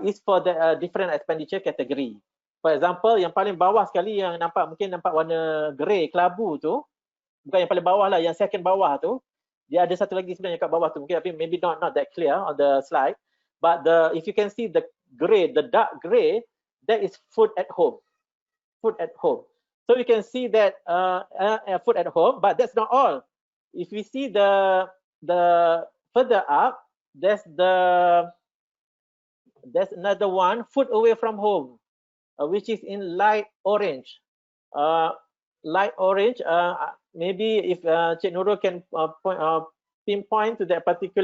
is for the different expenditure category. For example, yang paling bawah sekali yang mungkin nampak warna grey kelabu tu, bukan yang paling bawah lah, yang second bawah tu, dia ada satu lagi sebenarnya kat bawah tu, mungkin maybe not that clear on the slide, but if you can see the grey, the dark grey, that is food at home. So you can see that food at home, but that's not all. If we see the further up, there's another one, food away from home, which is in light orange. light orange, maybe if Cik Nurul can pinpoint to that particular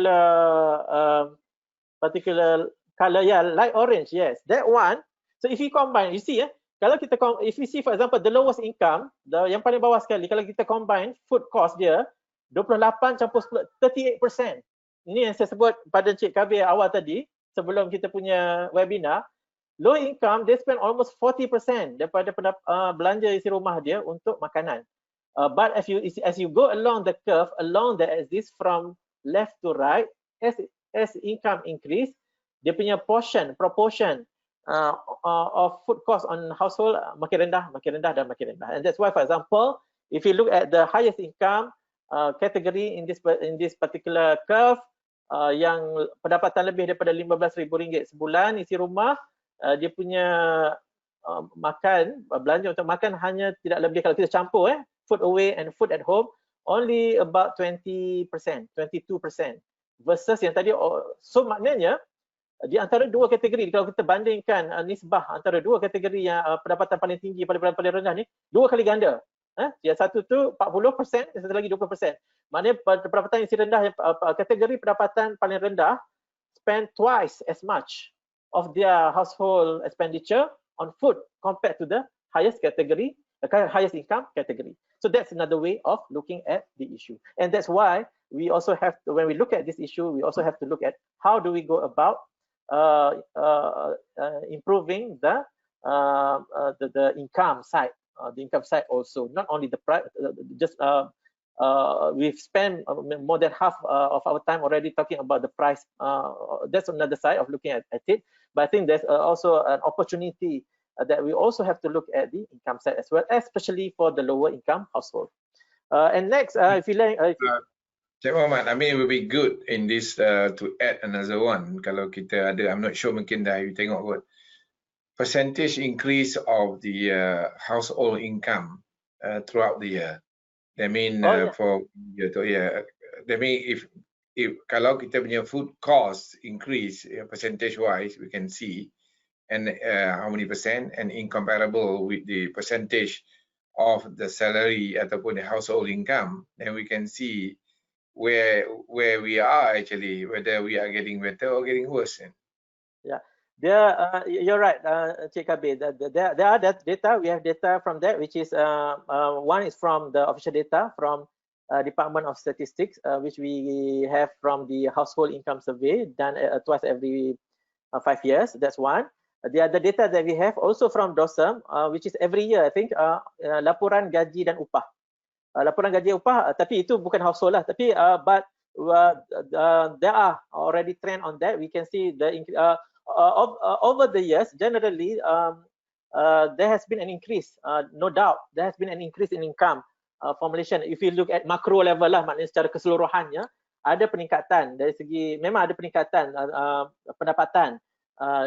color, yeah, light orange, yes, that one. So if you combine, you see, kalau kita if you see for example the lowest income, yang paling bawah sekali, kalau kita combine food cost dia 28 campur 10, 38%. Ini yang saya sebut pada Cik Kabir awal tadi sebelum kita punya webinar. Low income, they spend almost 40% daripada belanja isi rumah dia untuk makanan. But as you go along the curve, along the axis from left to right, as income increase, dia punya proportion of food cost on household makin rendah dan makin rendah. And that's why, for example, if you look at the highest income category in this particular curve, yang pendapatan lebih daripada RM15,000 sebulan isi rumah, dia punya belanja untuk makan hanya tidak lebih, kalau kita campur food away and food at home, only about 20%, 22%, versus yang tadi. So maknanya di antara dua kategori, kalau kita bandingkan nisbah antara dua kategori yang pendapatan paling tinggi paling rendah ni, dua kali ganda. Yang satu tu 40%, yang satu lagi 20%. Maknanya pendapatan isi rendah, kategori pendapatan paling rendah spend twice as much of their household expenditure on food compared to the highest income category. So that's another way of looking at the issue. And that's why we also have to, when we look at this issue, we also have to look at how do we go about improving the income side. The income side also, not only the price, we've spent more than half of our time already talking about the price. That's another side of looking at it. But I think there's also an opportunity that we also have to look at the income side as well, especially for the lower income household. And next, if you like, Cik Mohammad, I mean it would be good in this to add another one. Kalau kita ada, I'm not sure, mungkin dah you tengok kot, percentage increase of the household income throughout the year. That mean for that mean if kalau kita punya food cost increase percentage wise, we can see and how many percent, and incomparable with the percentage of the salary ataupun the household income, then we can see where we are actually, whether we are getting better or getting worse. Yeah, you're right, Cik Kabir. There are that data. We have data from that, which is one is from the official data from Department of Statistics, which we have from the household income survey done twice every 5 years. That's one. The other data that we have also from DOSM, which is every year, I think, laporan gaji dan upah. Laporan gaji upah, tapi itu bukan household lah. Tapi but there are already trend on that. We can see the over the years, generally, there has been an increase. No doubt, there has been an increase in income for Malaysian. If you look at macro level lah, maknanya secara keseluruhannya ada peningkatan dari segi, memang ada peningkatan pendapatan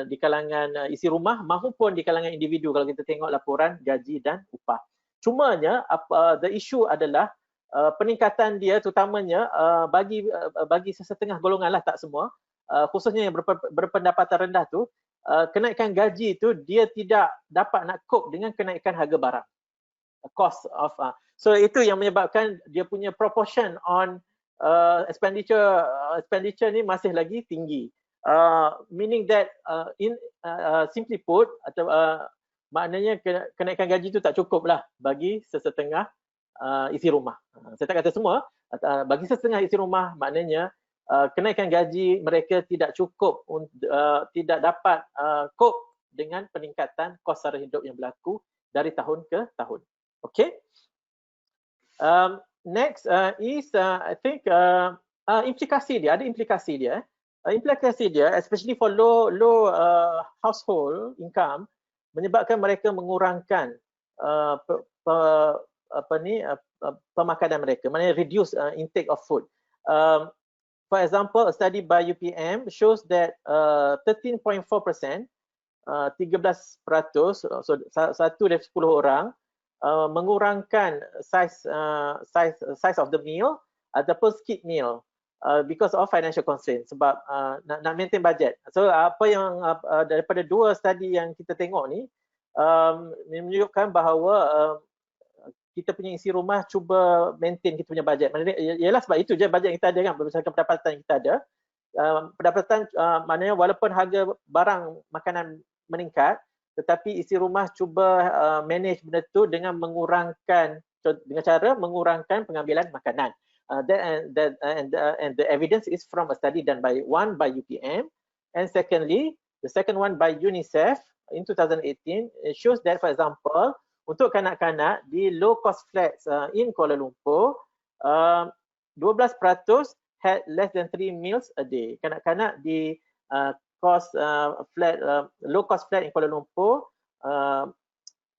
di kalangan isi rumah maupun di kalangan individu kalau kita tengok laporan gaji dan upah. Cumanya the issue adalah peningkatan dia terutamanya bagi sesetengah golongan lah, tak semua, khususnya yang berpendapatan rendah tu, kenaikan gaji tu dia tidak dapat nak cope dengan kenaikan harga barang, cost of so itu yang menyebabkan dia punya proportion on expenditure ni masih lagi tinggi. Meaning that simply put, atau maknanya kenaikan gaji itu tak cukup lah bagi sesetengah isi rumah. Saya tak kata semua, bagi sesetengah isi rumah, maknanya kenaikan gaji mereka tidak cukup, tidak dapat cope dengan peningkatan kos sara hidup yang berlaku dari tahun ke tahun. Okay. Next is I think implikasi dia, ada implikasi dia. Implikasi dia, especially for low household income, menyebabkan mereka mengurangkan pemakanan mereka, maknanya reduce intake of food. For example, a study by UPM shows that 13.4%, 13%, so 1 dari 10 orang mengurangkan size of the meal ataupun skip meal because of financial constraint, sebab nak maintain budget. So apa yang daripada dua study yang kita tengok ni menunjukkan bahawa kita punya isi rumah cuba maintain kita punya bajet. Ialah sebab itu je bajet kita ada kan, berdasarkan pendapatan kita ada. Pendapatan maknanya walaupun harga barang makanan meningkat, tetapi isi rumah cuba manage benda tu dengan cara mengurangkan pengambilan makanan. And the evidence is from a study done by UPM, and secondly, the second one by UNICEF in 2018. It shows that, for example, untuk kanak-kanak di low cost flats in Kuala Lumpur, 12% had less than 3 meals a day. Kanak-kanak di low cost flat in Kuala Lumpur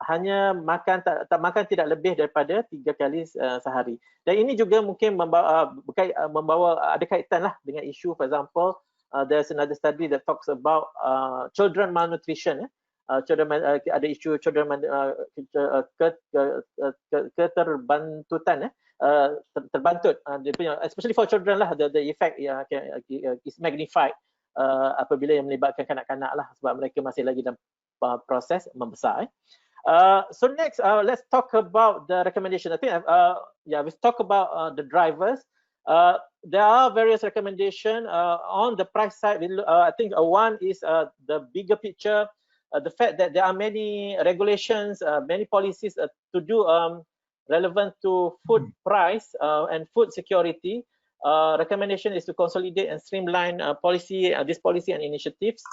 hanya makan makan tidak lebih daripada 3 kali sehari. Dan ini juga mungkin membawa ada kaitan lah dengan isu, for example, there's another study that talks about children malnutrition. Ada isu children keterbantutan, terbantut, especially for children lah, the effect is magnified apabila yang melibatkan kanak-kanak lah, sebab mereka masih lagi dalam proses membesar. So next, let's talk about the recommendation. I think we talk about the drivers. There are various recommendations on the price side. I think one is the bigger picture, the fact that there are many regulations, many policies to do relevant to food price and food security. Recommendation is to consolidate and streamline this policy and initiatives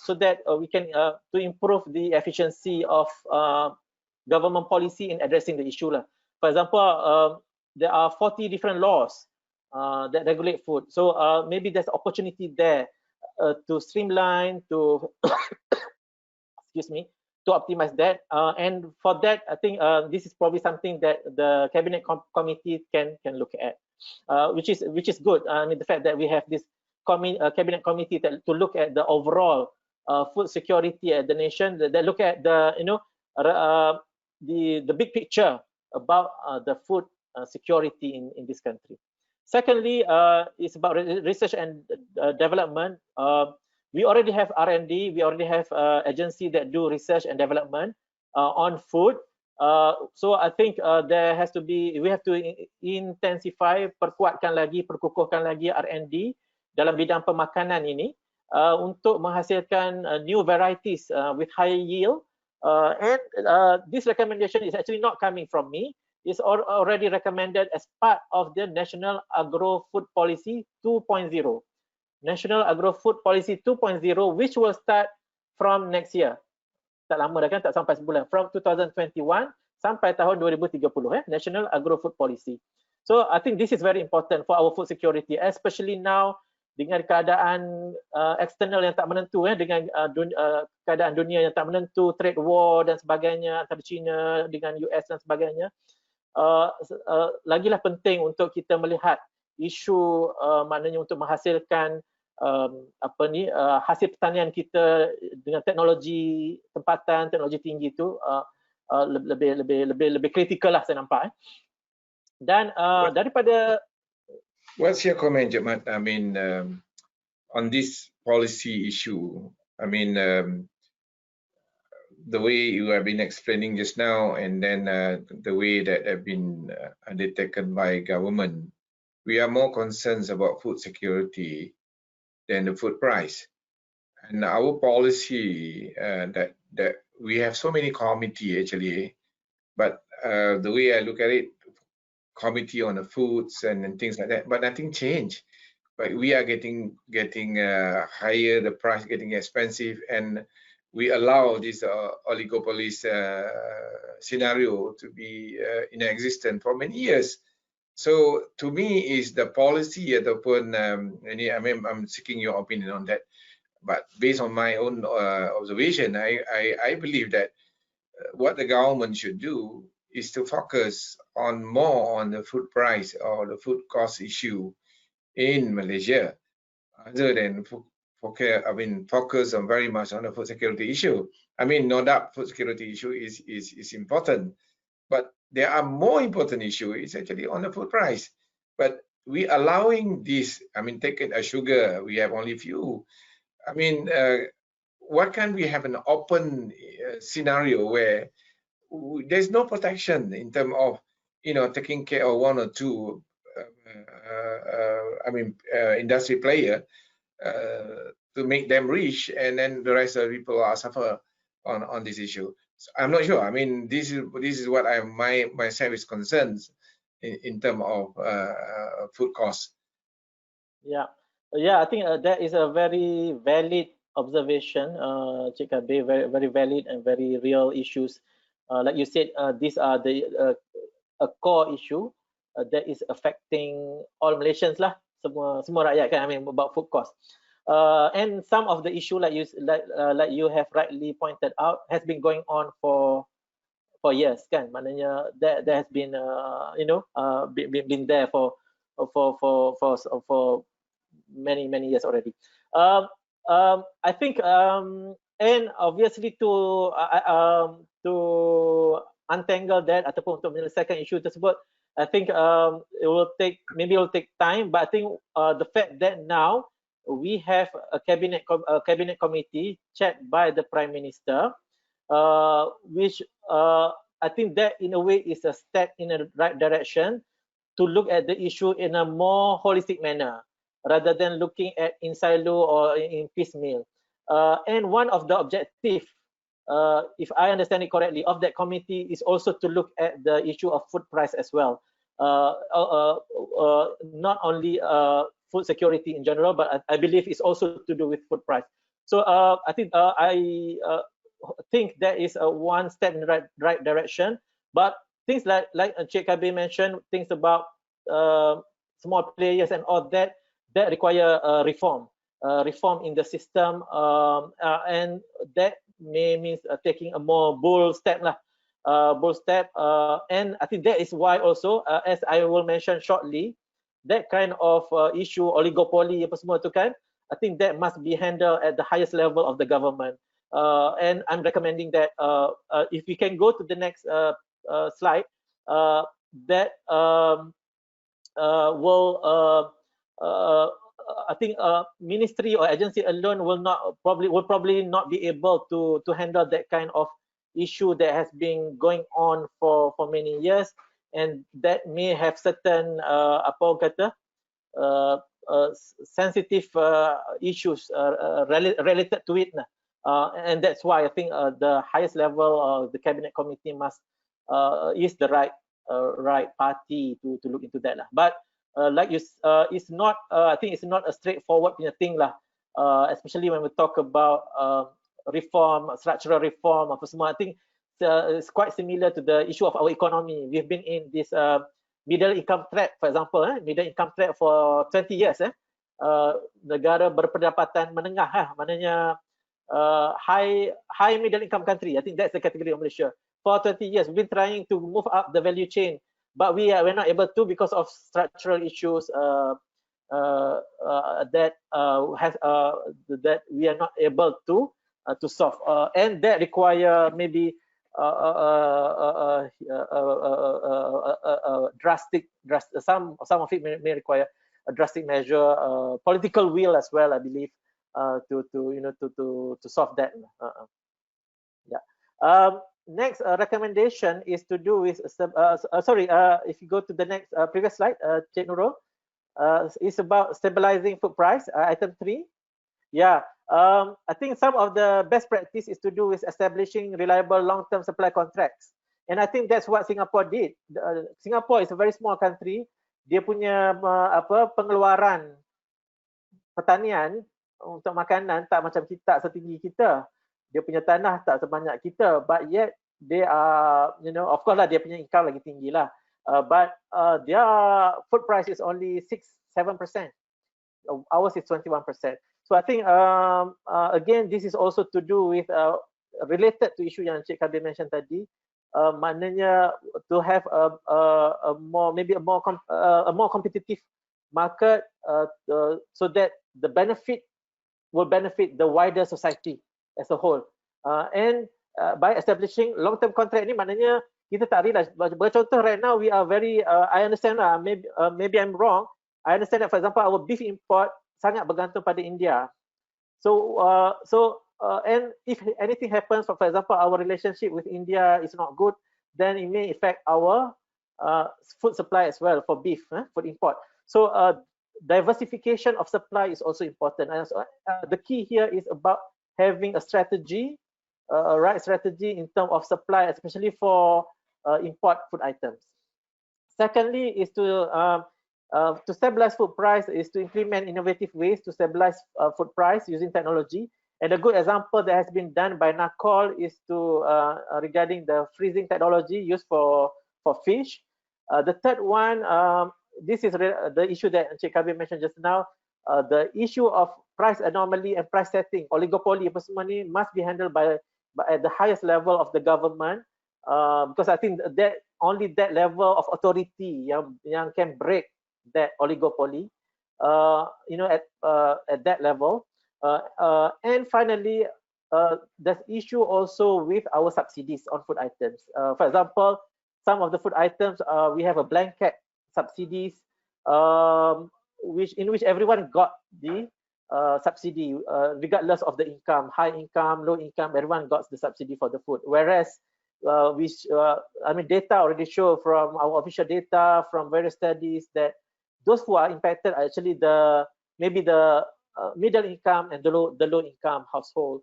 so that we can to improve the efficiency of government policy in addressing the issue. For example, there are 40 different laws that regulate food. So maybe there's opportunity there to streamline, to to optimize that. And for that, I think this is probably something that the cabinet committee can look at, which is good. I mean, the fact that we have this cabinet committee to look at the overall food security at the nation, that look at the the big picture about the food security in this country. Secondly, it's about research and development. We already have R&D. We already have agency that do research and development on food. So I think we have to intensify, perkuatkan lagi, perkukuhkan lagi R&D dalam bidang pemakanan ini untuk menghasilkan new varieties with higher yield. And this recommendation is actually not coming from me. It's already recommended as part of the National Agro-Food Policy 2.0. National Agro-Food Policy 2.0, which will start from next year. Tak lama dah kan, tak sampai sebulan. From 2021 sampai tahun 2030, National Agro-Food Policy. So I think this is very important for our food security, especially now dengan keadaan eksternal yang tak menentu, dengan keadaan dunia yang tak menentu, trade war dan sebagainya antara China dengan US dan sebagainya. Lagilah penting untuk kita melihat isu maknanya untuk menghasilkan hasil pertanian kita dengan teknologi tempatan, teknologi tinggi itu lebih kritikal lah saya nampak. Dan daripada what's your comment, Ahmad? I mean, on this policy issue, I mean, the way you have been explaining just now, and then the way that have been undertaken by government, we are more concerned about food security than the food price. And our policy that we have so many committee actually, but the way I look at it, committee on the foods and things like that, but nothing changed. But we are getting higher, the price getting expensive, and we allow this oligopoly scenario to be in existence for many years. So to me, is the policy ataupun I'm seeking your opinion on that. But based on my own observation, I believe that what the government should do is to focus more on the food price or the food cost issue in Malaysia, other than focus on very much on the food security issue. I mean, no doubt food security issue is important, but there are more important issue is actually on the food price. But we allowing this, I mean, take it as sugar, we have only few. I mean, why can't we have an open scenario where there's no protection in terms of, you know, taking care of one or two, industry player to make them rich, and then the rest of the people are suffer on this issue. So I'm not sure. I mean, this is what myself is concerned in terms of food costs. Yeah, I think that is a very valid observation, Cik Kabir, very valid and very real issues. Like you said, these are the a core issue that is affecting all Malaysians lah, semua rakyat kan. I mean, about food cost. And some of the issue like you have rightly pointed out has been going on for years kan. Maknanya there has been been there for many years already. I think and obviously to untangle that ataupun untuk menyelesaikan isu tersebut, I think it will take time, but I think the fact that now we have a cabinet committee chaired by the Prime Minister, which I think that in a way is a step in the right direction to look at the issue in a more holistic manner rather than looking at in silo or in piecemeal. And one of the objectives, if I understand it correctly, of that committee is also to look at the issue of food price as well. Not only food security in general, but I believe it's also to do with food price. So I think think that is one step in the right direction. But things like Cik Kabir mentioned, things about small players and all that require reform in the system, and that may means taking a more bold step lah. And I think that is why also, as I will mention shortly, that kind of issue, oligopoly apa semua tu kan, I think that must be handled at the highest level of the government. And I'm recommending that if we can go to the next slide, that will I think ministry or agency alone will probably not be able to handle that kind of issue that has been going on for many years, and that may have certain sensitive issues related to it, and that's why I think the highest level of the cabinet committee must is the right party to look into that lah. But like you, it's not. I think it's not a straightforward thing lah. Especially when we talk about reform, structural reform, apa semua. I think it's quite similar to the issue of our economy. We've been in this middle income trap, for example, middle income trap for 20 years. Negara berpendapatan menengah, maknanya high middle income country. I think that's the category of Malaysia. For 20 years, we've been trying to move up the value chain, but we're not able to because of structural issues that we are not able to solve, and that require maybe drastic. Some of it may require a drastic measure, political will as well, I believe, to solve that. Next recommendation is to do with if you go to the next previous slide, Cik Nurul, it's about stabilizing food price, item 3. I think some of the best practice is to do with establishing reliable long-term supply contracts, and I think that's what Singapore did. Singapore is a very small country. Dia punya pengeluaran pertanian untuk makanan tak macam kita, setinggi kita. Dia punya tanah tak sebanyak kita, but yet they are, of course lah, dia punya income lagi tinggi lah, but their food price is only 6-7%. Ours is 21%. So I think again, this is also to do with related to issue yang Cik Kabir mentioned tadi, maknanya to have a more competitive market, so that the benefit will benefit the wider society as a whole, and by establishing long-term contract ni, maknanya kita tak realize. Bercontoh, right now we are very I understand maybe I'm wrong. I understand that, for example, our beef import sangat bergantung pada India. So and if anything happens, for example, our relationship with India is not good, then it may affect our food supply as well for beef, food import. So diversification of supply is also important. And so, the key here is about having a strategy, a right strategy in terms of supply, especially for import food items. Secondly, is to stabilize food price is to implement innovative ways to stabilize food price using technology. And a good example that has been done by NACOL is to regarding the freezing technology used for fish. The third one, this is the issue that Encik Kabir mentioned just now. The issue of price anomaly and price setting, oligopoly apa semua ni must be handled by at the highest level of the government, because I think that only that level of authority yang can break that oligopoly, at that level. And finally, there's issue also with our subsidies on food items. For example, some of the food items we have a blanket subsidies, in which everyone got the subsidy regardless of the income, high income, low income, everyone got the subsidy for the food. Whereas data already show from our official data from various studies that those who are impacted are actually maybe the middle income and the low income household.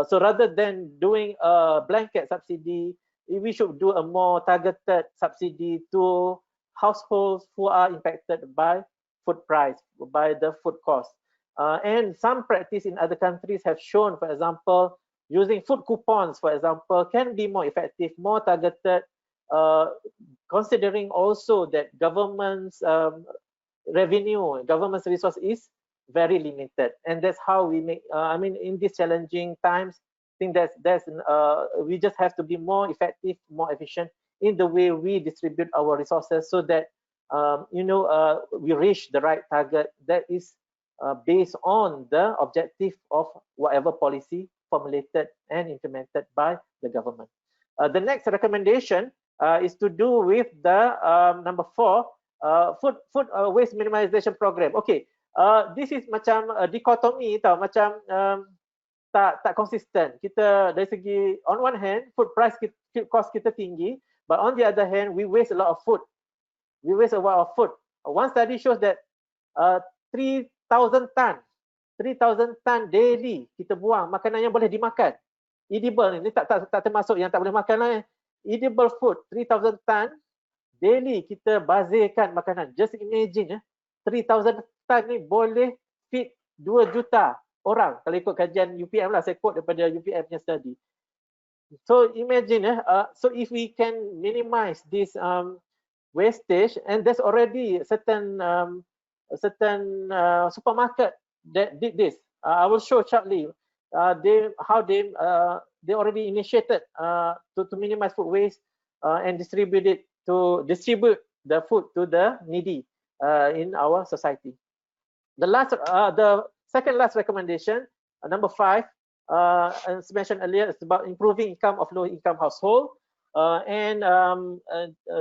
So rather than doing a blanket subsidy, we should do a more targeted subsidy to households who are impacted by food price, by the food cost. And some practice in other countries have shown, for example, using food coupons, for example, can be more effective, more targeted, considering also that government's revenue, government's resource is very limited. And that's how we make, in these challenging times, I think we just have to be more effective, more efficient in the way we distribute our resources so that, we reach the right target that is based on the objective of whatever policy formulated and implemented by the government. The next recommendation is to do with the number 4, food waste minimization program. Okay, this is macam dikotomi tau, macam tak konsisten. Kita dari segi, on one hand, food price cost kita tinggi, but on the other hand, we waste a lot of food. We waste a lot of food. One study shows that 3,000 ton daily kita buang makanan yang boleh dimakan. Edible ni tak termasuk yang tak boleh makan lah. Edible food 3,000 ton daily kita bazirkan makanan. Just imagine 3,000 ton ni boleh feed 2 juta orang kalau ikut kajian UPM lah, saya quote daripada UPM punya study. So imagine so if we can minimize this wastage, and there's already certain supermarket that did this. I will show shortly how they already initiated to minimize food waste and distribute the food to the needy in our society. The second last recommendation, number 5, as mentioned earlier, is about improving income of low-income household.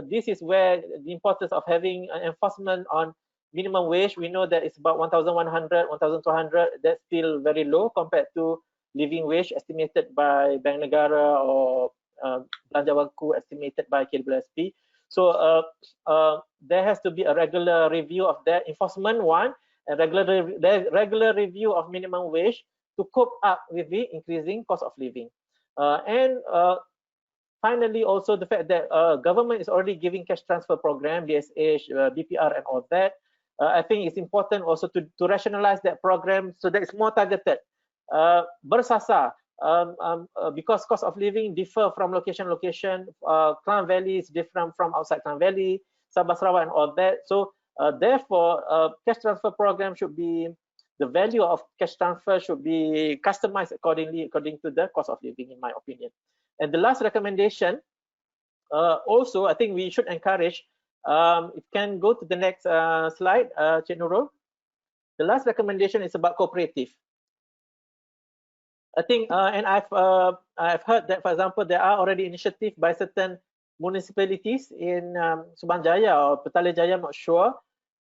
This is where the importance of having an enforcement on minimum wage. We know that it's about 1,100, 1,200. That's still very low compared to living wage estimated by Bank Negara or Belanja Wangku estimated by KWSP. So there has to be a regular review of that enforcement one, and regular review of minimum wage to cope up with the increasing cost of living. Finally, also the fact that government is already giving cash transfer program, BSH, BPR, and all that. I think it's important also to rationalize that program so that it's more targeted, bersasar, because cost of living differ from location. Klang Valley is different from outside Klang Valley, Sabah Sarawak, and all that. So therefore, cash transfer program should be, the value of cash transfer should be customized according to the cost of living, in my opinion. And the last recommendation, also, I think we should encourage, if you can go to the next slide, Cik Nurul. The last recommendation is about cooperative. I think, and I've heard that, for example, there are already initiatives by certain municipalities in Subang Jaya or Petaling Jaya, I'm not sure,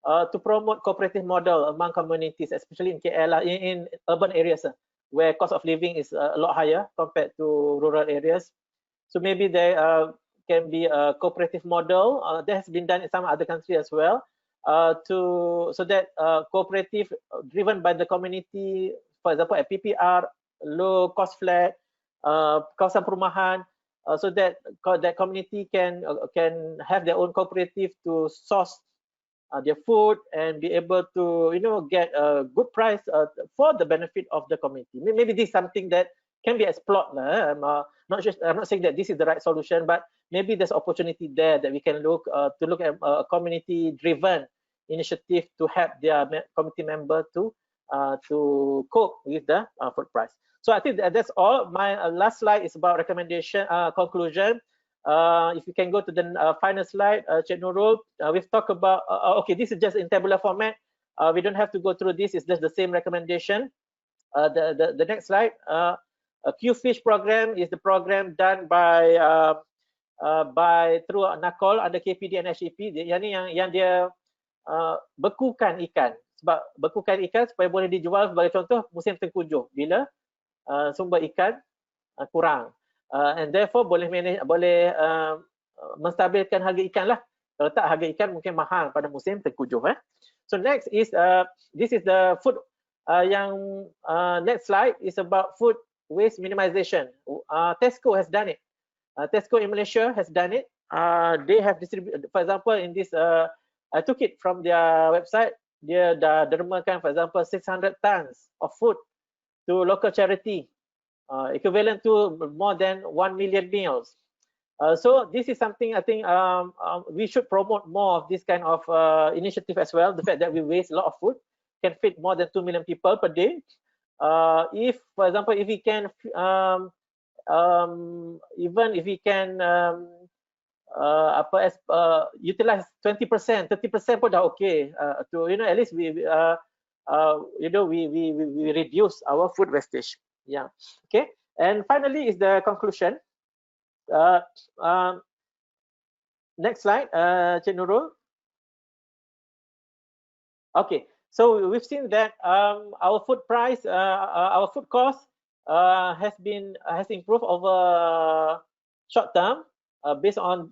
to promote cooperative model among communities, especially in KL, in urban areas, where cost of living is a lot higher compared to rural areas. So maybe there can be a cooperative model that has been done in some other countries as well, so that cooperative driven by the community, for example at PPR, low cost flat, kawasan perumahan, so that that community can have their own cooperative to source their food and be able to get a good price for the benefit of the community. Maybe this is something that can be explored. I'm not saying that this is the right solution, but maybe there's opportunity there that we can look at a community-driven initiative to help their committee member to cope with the food price. So I think that's all. My last slide is about recommendation conclusion. If you can go to the final slide, Cik Nurul, we've talked about, okay, this is just in tabular format. We don't have to go through this, it's just the same recommendation. The next slide, a Q-Fish program is the program done by through NACOL under KPD and HEP. Yang dia bekukan ikan. Sebab bekukan ikan supaya boleh dijual, sebagai contoh musim tengkujuh bila sumber ikan kurang. And therefore boleh menstabilkan harga ikan lah. Kalau tak, harga ikan mungkin mahal pada musim tengkujuh. So next is this is the food next slide is about food waste minimization. Tesco has done it. Tesco in Malaysia has done it. They have distributed, for example, in this I took it from their website. Dia dah dermakan, for example, 600 tons of food to local charity. Equivalent to more than 1 million meals. So this is something I think we should promote more of this kind of initiative as well. The fact that we waste a lot of food, can feed more than 2 million people per day. If, for example, if we can, even if we can utilize 20%, 30% pun dah okay. To at least we we reduce our food wastage. Yeah. Okay. And finally is the conclusion. Next slide, Cik Nurul. Okay. So we've seen that our food price, our food cost has improved over short term based on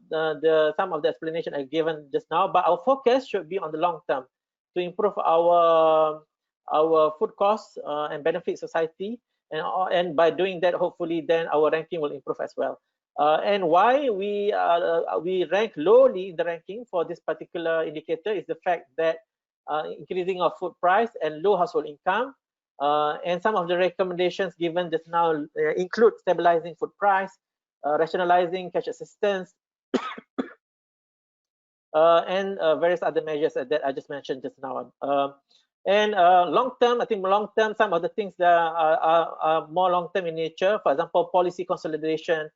some of the explanation I've given just now. But our focus should be on the long term to improve our food costs and benefit society. And by doing that, hopefully, then our ranking will improve as well. And why we rank lowly in the ranking for this particular indicator is the fact that increasing of food price and low household income, and some of the recommendations given just now include stabilizing food price, rationalizing cash assistance, and various other measures that I just mentioned just now. And long term, I think long term, some of the things that are more long term in nature, for example, policy consolidation,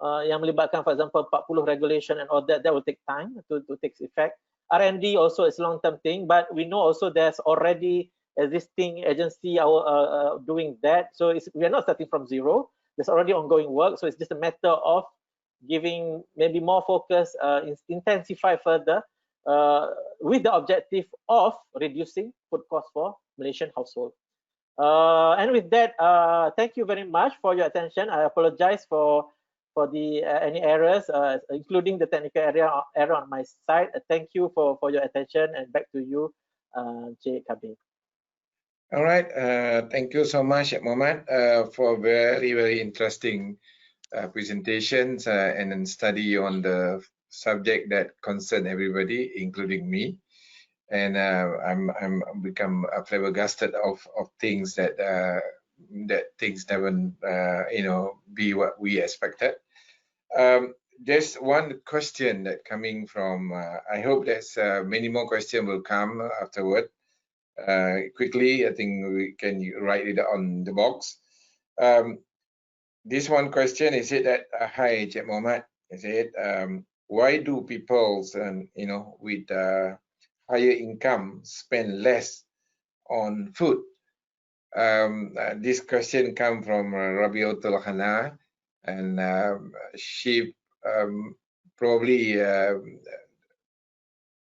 yang melibatkan, for example, 40 regulation and all that will take time to take effect. R&D also is long term thing, but we know also there's already existing agency doing that. So we are not starting from zero. There's already ongoing work. So it's just a matter of giving maybe more focus, intensify further, with the objective of reducing food costs for Malaysian household. And with that, thank you very much for your attention. I apologize for the any errors, including the technical error on my side. Thank you for your attention, and back to you, Cik Kabir. All right, thank you so much, Mohammad, for very interesting presentations and then study on the subject that concern everybody, including me. And I'm become flabbergasted of things that things haven't be what we expected. Just one question that coming from. I hope there's many more questions will come afterward. Quickly, I think we can write it on the box. This one question is it that hi, Cik Mohammad. Is it why do people with higher income spend less on food? This question come from Rabiatul Khana, and she probably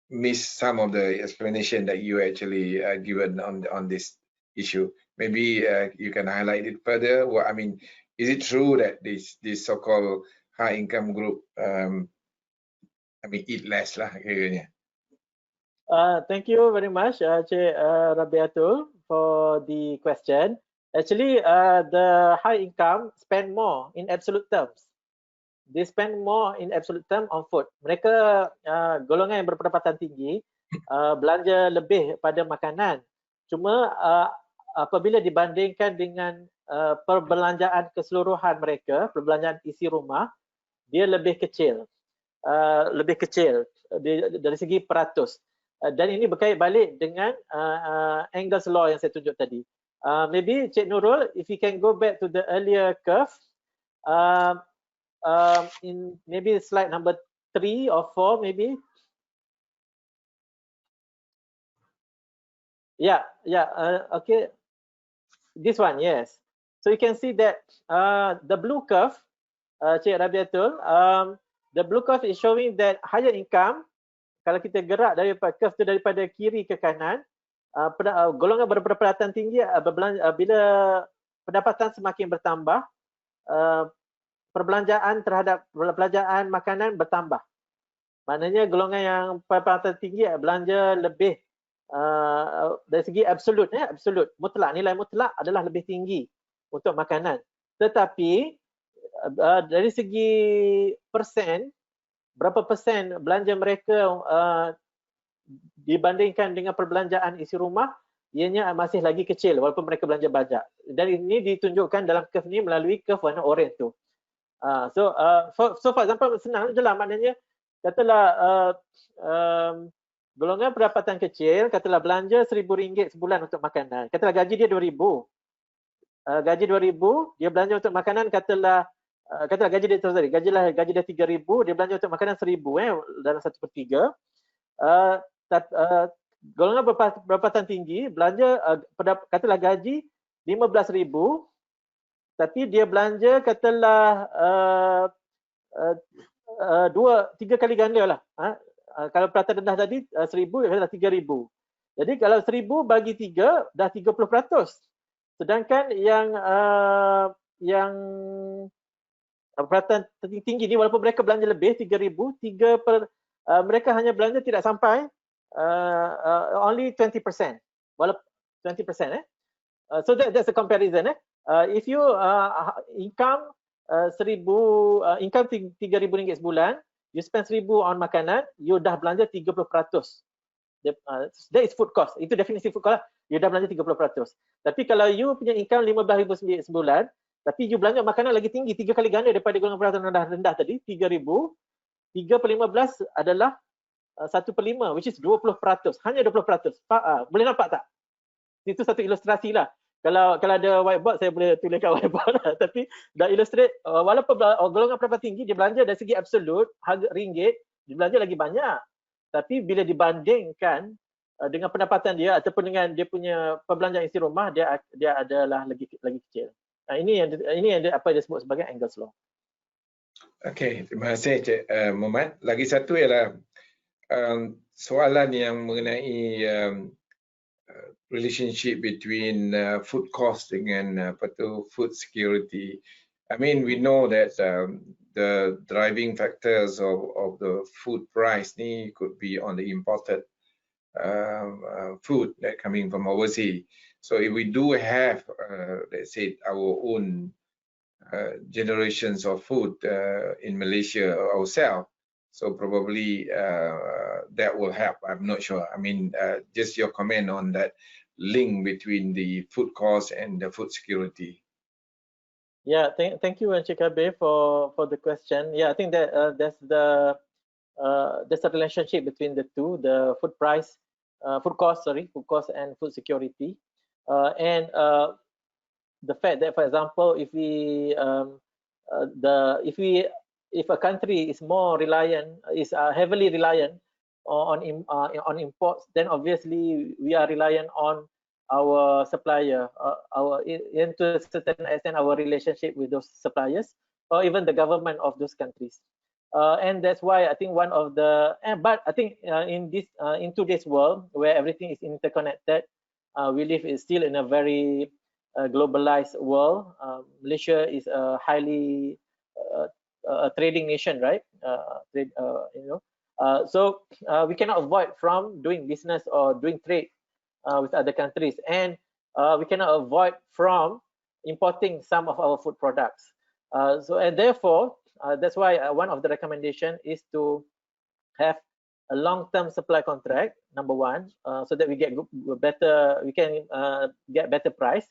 missed some of the explanation that you actually given on this issue. maybe you can highlight it further. What I mean, is it true that this so-called high income group, I mean, eat less lah kiranya? Thank you very much, Cik Rabiatul, for the question. Actually, the high income spend more in absolute terms. They spend more in absolute term on food. Mereka golongan yang berpendapatan tinggi belanja lebih pada makanan. Cuma apabila dibandingkan dengan perbelanjaan keseluruhan mereka, perbelanjaan isi rumah, dia lebih kecil. Dari segi peratus. Dan ini berkait balik dengan Engel's law yang saya tunjuk tadi. Maybe Cik Nurul, if you can go back to the earlier curve, in maybe slide number 3 or 4 maybe. Okay, this one, yes. So you can see that the blue curve, Cik Rabiatul, the blue curve is showing that higher income, kalau kita gerak daripada curve tu daripada kiri ke kanan, golongan berpendapatan tinggi bila pendapatan semakin bertambah, perbelanjaan terhadap perbelanjaan makanan bertambah. Maknanya golongan yang pendapatan tinggi belanja lebih dari segi absolut, absolut mutlak, nilai mutlak adalah lebih tinggi untuk makanan. Tetapi dari segi persen, berapa persen belanja mereka dibandingkan dengan perbelanjaan isi rumah, ianya masih lagi kecil walaupun mereka belanja banyak. Dan ini ditunjukkan dalam curve ni melalui curve warna orange tu. So for example, senang je lah, maknanya katalah golongan pendapatan kecil, katalah belanja RM1,000 sebulan untuk makanan. Katalah gaji dia RM2,000. Gaji RM2,000, dia belanja untuk makanan katalah gaji dia gaji dia RM3,000, dia belanja untuk makanan RM1,000 dalam 1/3. Golongan pendapatan tinggi belanja katalah gaji RM15,000, tapi dia belanja katalah 3 kali ganda lah. Kalau perata rendah tadi 1,000, katalah 3,000. Jadi kalau 1,000 bagi 3 dah 30%. Sedangkan yang perata tinggi ni walaupun mereka belanja lebih 3,000, mereka hanya belanja tidak sampai only 20%. Walaupun 20%. So that's a comparison. If you income income RM3,000 sebulan, you spend 1,000 on makanan, you dah belanja 30%. That is food cost. Itu definisi food cost lah. You dah belanja 30%. Tapi kalau you punya income RM15,000 sebulan, tapi you belanja makanan lagi tinggi, 3 kali ganda daripada golongan pendapatan rendah tadi, 3,000, 3/15 adalah 1/5, which is 20%. Hanya 20%. Boleh nampak tak? Itu satu ilustrasi lah. Kalau ada whiteboard, saya boleh tuliskan whiteboard lah. Tapi dah illustrate, walaupun golongan pendapatan tinggi, dia belanja dari segi absolut, harga ringgit, dia belanja lagi banyak. Tapi bila dibandingkan dengan pendapatan dia ataupun dengan dia punya perbelanjaan isi rumah, dia adalah lagi kecil. Ini yang apa yang disebut sebagai Engel's law. Okey, terima kasih Cik Mohammad. Lagi satu ialah soalan yang mengenai relationship between food cost dengan food security. I mean, we know that the driving factors of the food price ni could be on the imported food that coming from overseas. So if we do have, let's say, our own generations of food in Malaysia ourselves, so probably that will help. I'm not sure. I mean, just your comment on that link between the food cost and the food security. Yeah, thank you, Encik Kabir, for the question. Yeah, I think that there's a relationship between the two, the food cost and food security, and the fact that, for example, if a country is heavily reliant on imports, then obviously we are reliant on our supplier, to a certain extent our relationship with those suppliers, or even the government of those countries. And that's why I think one of the, but I think in today's world where everything is interconnected, we live still in a very globalized world. Malaysia is a highly trading nation, right? So we cannot avoid from doing business or doing trade with other countries, and we cannot avoid from importing some of our food products. And therefore, that's why one of the recommendation is to have a long-term supply contract, number one, so that we get better, we can get better price.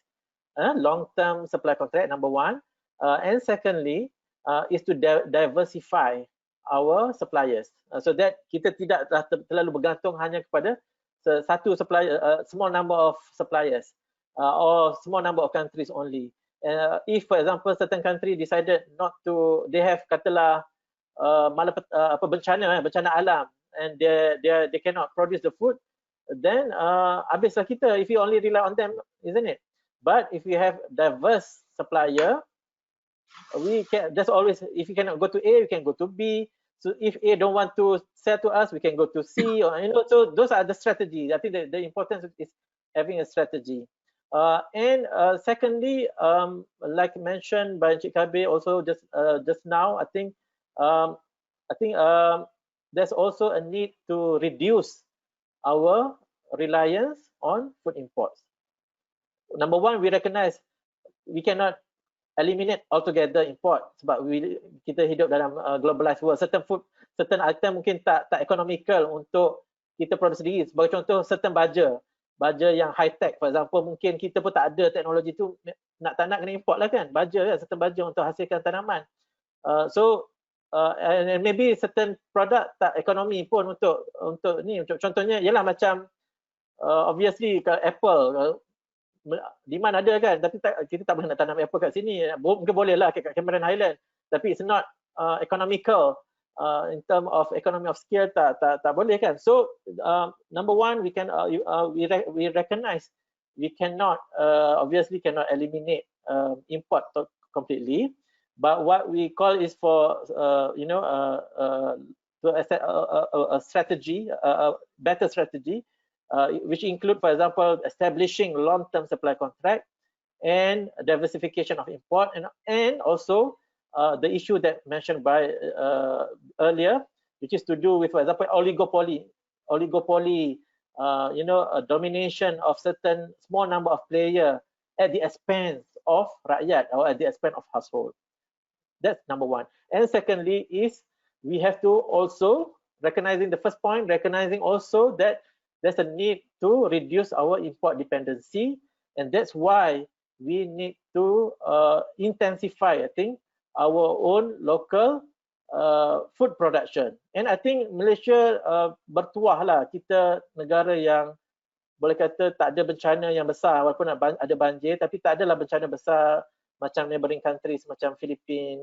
Long-term supply contract, number one, and secondly is to diversify our suppliers, so that kita tidak terlalu bergantung hanya kepada satu supplier, small number of suppliers, or small number of countries only. If, for example, certain country decided not to, they have katalah bencana alam, and they cannot produce the food, then habislah kita if you only rely on them, isn't it? But if we have diverse supplier, we can, there's always, if you cannot go to A, we can go to B. So if A don't want to sell to us, we can go to C, or so those are the strategies. I think the importance is having a strategy. And secondly, like mentioned by Encik Kabir also just now, I think there's also a need to reduce our reliance on food imports. Number one, we recognize we cannot eliminate altogether import sebab kita hidup dalam globalized world. Certain item mungkin tak economical untuk kita produce sendiri. Sebagai contoh, certain baja yang high tech, for example, mungkin kita pun tak ada teknologi tu, tak nak kena import lah kan, baja kan, certain baja untuk hasilkan tanaman. And maybe certain product tak ekonomi pun untuk ni. Contohnya ialah macam obviously kalau Apple, demand ada kan, tapi kita tak boleh nak tanam apple kat sini. Mungkin boleh lah kat Cameron Highland, tapi it's not economical in term of economy of scale, tak boleh kan. So number one, we can we recognize we cannot obviously cannot eliminate import completely, but what we call is for to a strategy, a better strategy, which include, for example, establishing long-term supply contract and diversification of import, and also the issue that mentioned by earlier, which is to do with, for example, oligopoly, a domination of certain small number of players at the expense of rakyat or at the expense of household. That's number one. And secondly is we have to also, recognizing the first point, recognizing also that there's a need to reduce our import dependency, and that's why we need to intensify, I think, our own local food production. And I think Malaysia bertuah lah, kita negara yang boleh kata tak ada bencana yang besar, walaupun ada banjir, tapi tak adalah bencana besar macam neighboring countries, macam Philippines,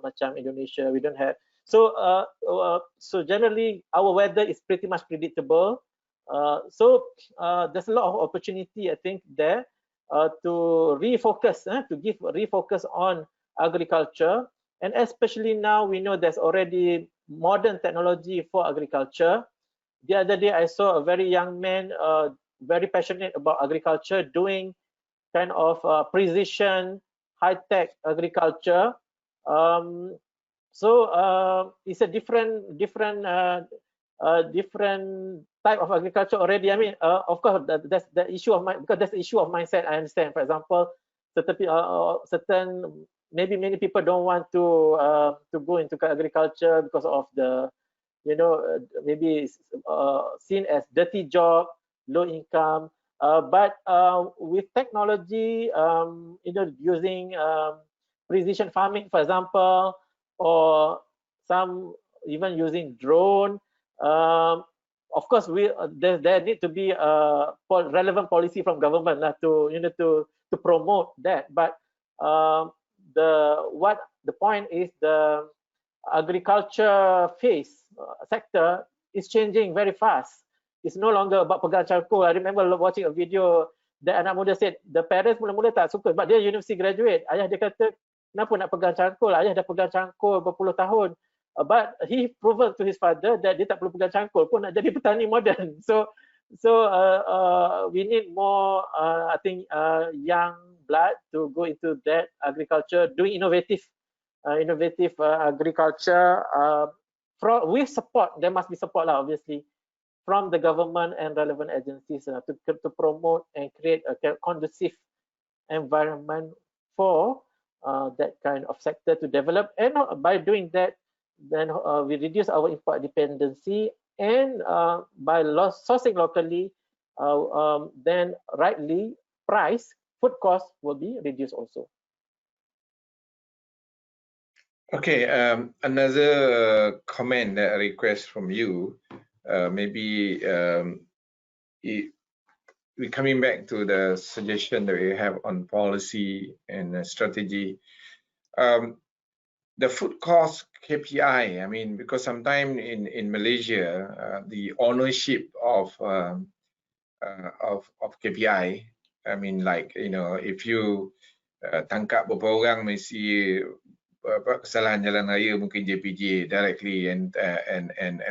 macam Indonesia. We don't have. So generally our weather is pretty much predictable. So there's a lot of opportunity, I think, there to refocus, to give refocus on agriculture, and especially now we know there's already modern technology for agriculture. The other day I saw a very young man, very passionate about agriculture, doing kind of precision, high-tech agriculture. So it's a different type of agriculture already. I mean, of course, that's the issue of because that's the issue of mindset. I understand. For example, certain maybe many people don't want to go into agriculture because of the, maybe seen as dirty job, low income. But with technology, using precision farming, for example, or some even using drone. Of course, there need to be a relevant policy from government to promote that. But the point is the agriculture sector is changing very fast. It's no longer about pegang charcoal. I remember watching a video that anak muda said the parents mula-mula tak suka sebab dia university graduate. Ayah dia kata, kenapa nak pegang charcoal? Ayah dah pegang charcoal berpuluh tahun. But he proven to his father that dia tak perlu pegang cangkul pun nak jadi petani moden. So we need more, I think, young blood to go into that agriculture, doing innovative agriculture. With support, there must be support lah, obviously, from the government and relevant agencies to promote and create a conducive environment for that kind of sector to develop. And by doing that, then we reduce our import dependency, and by sourcing locally, then rightly price, food cost will be reduced also. Okay, another comment that I request from you, maybe we're coming back to the suggestion that we have on policy and strategy. The food cost KPI, I mean, because sometimes in Malaysia, the ownership of KPI, I mean, like, you know, if you tangkap beberapa orang mesti kesalahan jalan raya, mungkin JPJ directly and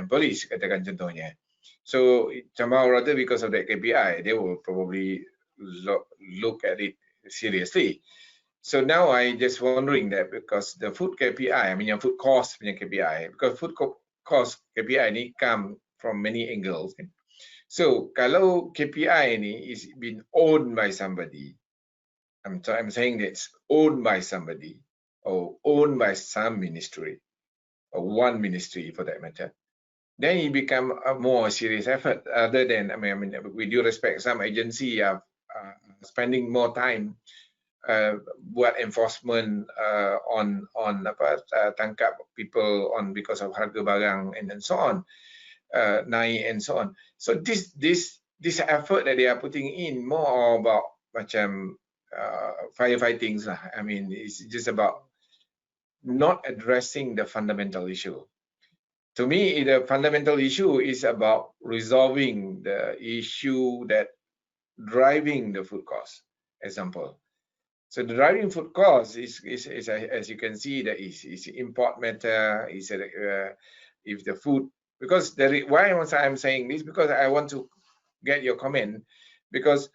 police, katakan contohnya. So somehow or other, because of that KPI, they will probably look at it seriously. So now I just wondering that because the food KPI, I mean, your food cost punya KPI, because food cost KPI ni come from many angles. So kalau KPI ni is been owned by somebody, I'm saying that it's owned by somebody or owned by some ministry or one ministry for that matter, then it become a more serious effort. Other than, I mean, with due respect, some agency are spending more time buat enforcement on tangkap people on because of harga barang and so on, naik and so on. So this effort that they are putting in more about macam firefighting lah. I mean, it's just about not addressing the fundamental issue. To me, the fundamental issue is about resolving the issue that driving the food cost. Example. So the driving food cost is as you can see, that is import matter. Is if the food, because why I'm saying this, because I want to get your comment, because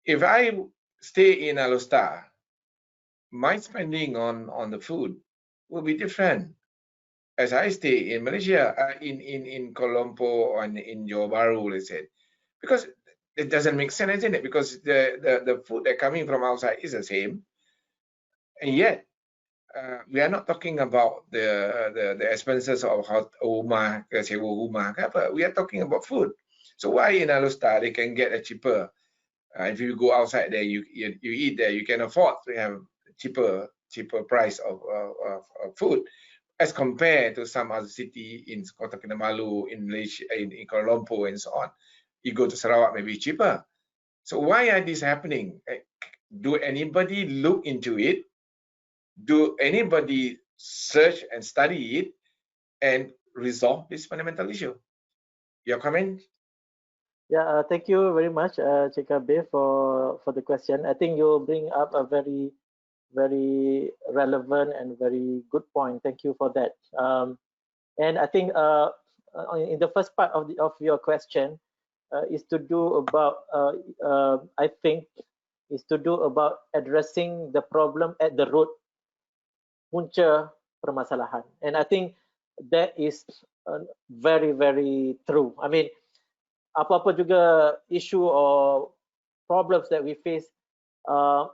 if I stay in Alostar, my spending on the food will be different as I stay in Malaysia, in Colombo or in Johor Bahru, let's say, because it doesn't make sense, isn't it? Because the food that coming from outside is the same, and yet we are not talking about the expenses of rumah, sewa rumah, we are talking about food. So why in Alostar they can get a cheaper? If you go outside there, you eat there, you can afford to have cheaper price of food as compared to some other city in Kota Kinabalu, in Malaysia, in Kuala Lumpur, and so on. You go to Sarawak, maybe cheaper. So why are this happening? Do anybody look into it? Do anybody search and study it and resolve this fundamental issue? Your comment? Yeah, thank you very much, Cik Kabir, for the question. I think you bring up a very relevant and very good point. Thank you for that. And I think in the first part of your question is to do about I think is to do about addressing the problem at the root, punca permasalahan. And I think that is very true. I mean, apa-apa juga issue or problems that we face,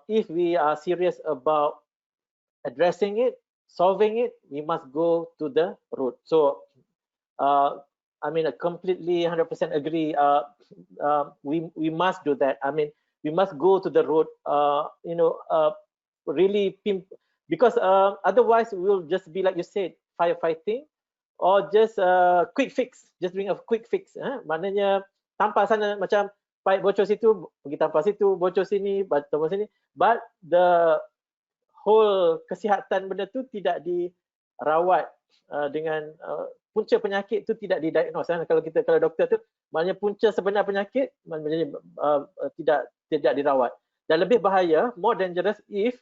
if we are serious about addressing it, solving it, we must go to the root. So I mean, I completely 100% agree. We must do that. I mean, we must go to the root, really because otherwise we'll just be, like you said, firefighting or just quick fix, just bring a quick fix. Maknanya tampar sana, macam pipe bocor situ, pergi tampar situ, bocor sini, tampar sini. But the whole kesihatan benda tu tidak dirawat dengan punca penyakit tu tidak didiagnose. Kalau doktor tu, maknanya punca sebenar penyakit maknanya tidak dirawat. Dan lebih bahaya, more dangerous if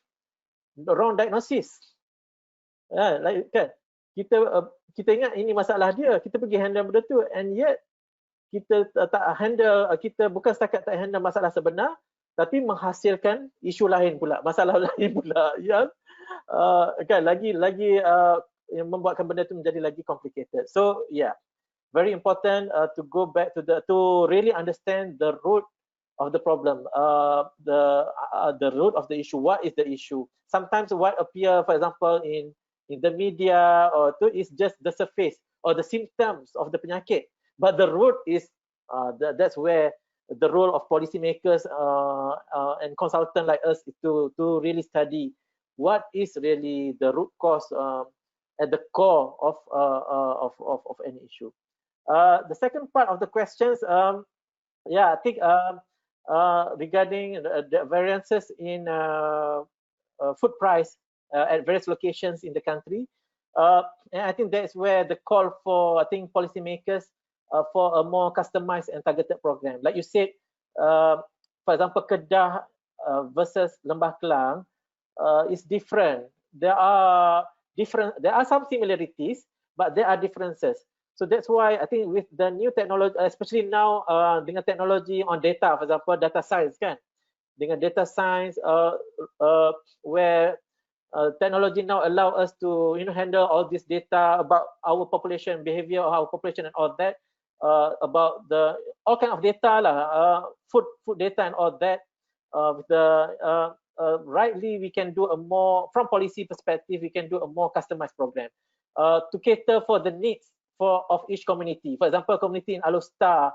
wrong diagnosis. Kan? Kita ingat ini masalah dia, kita pergi handle benda tu, and yet kita tak handle, kita bukan setakat tak handle masalah sebenar, tapi menghasilkan isu lain pula, masalah lain pula yang kan lagi yang membuatkan benda itu menjadi lagi complicated. So yeah, very important to go back to really understand the root of the problem, the root of the issue. What is the issue? Sometimes what appear, for example, in the media or is just the surface or the symptoms of the penyakit, but the root is that's where the role of policymakers and consultants like us is to really study what is really the root cause at the core of any issue. The second part of the questions, yeah, I think regarding the variances in food price at various locations in the country, and I think that's where the call for, I think, policymakers for a more customized and targeted program. Like you said, for example, Kedah versus Lembah Kelang is different. There are some similarities, but there are differences. So that's why I think with the new technology, especially now dengan teknologi on data, for example, data science kan, dengan data science where technology now allow us to handle all this data about our population behavior or our population and all that, about the all kind of data lah, food data and all that. With the rightly, we can do a more, from policy perspective, we can do a more customized program to cater for the needs of each community. For example, community in Alustar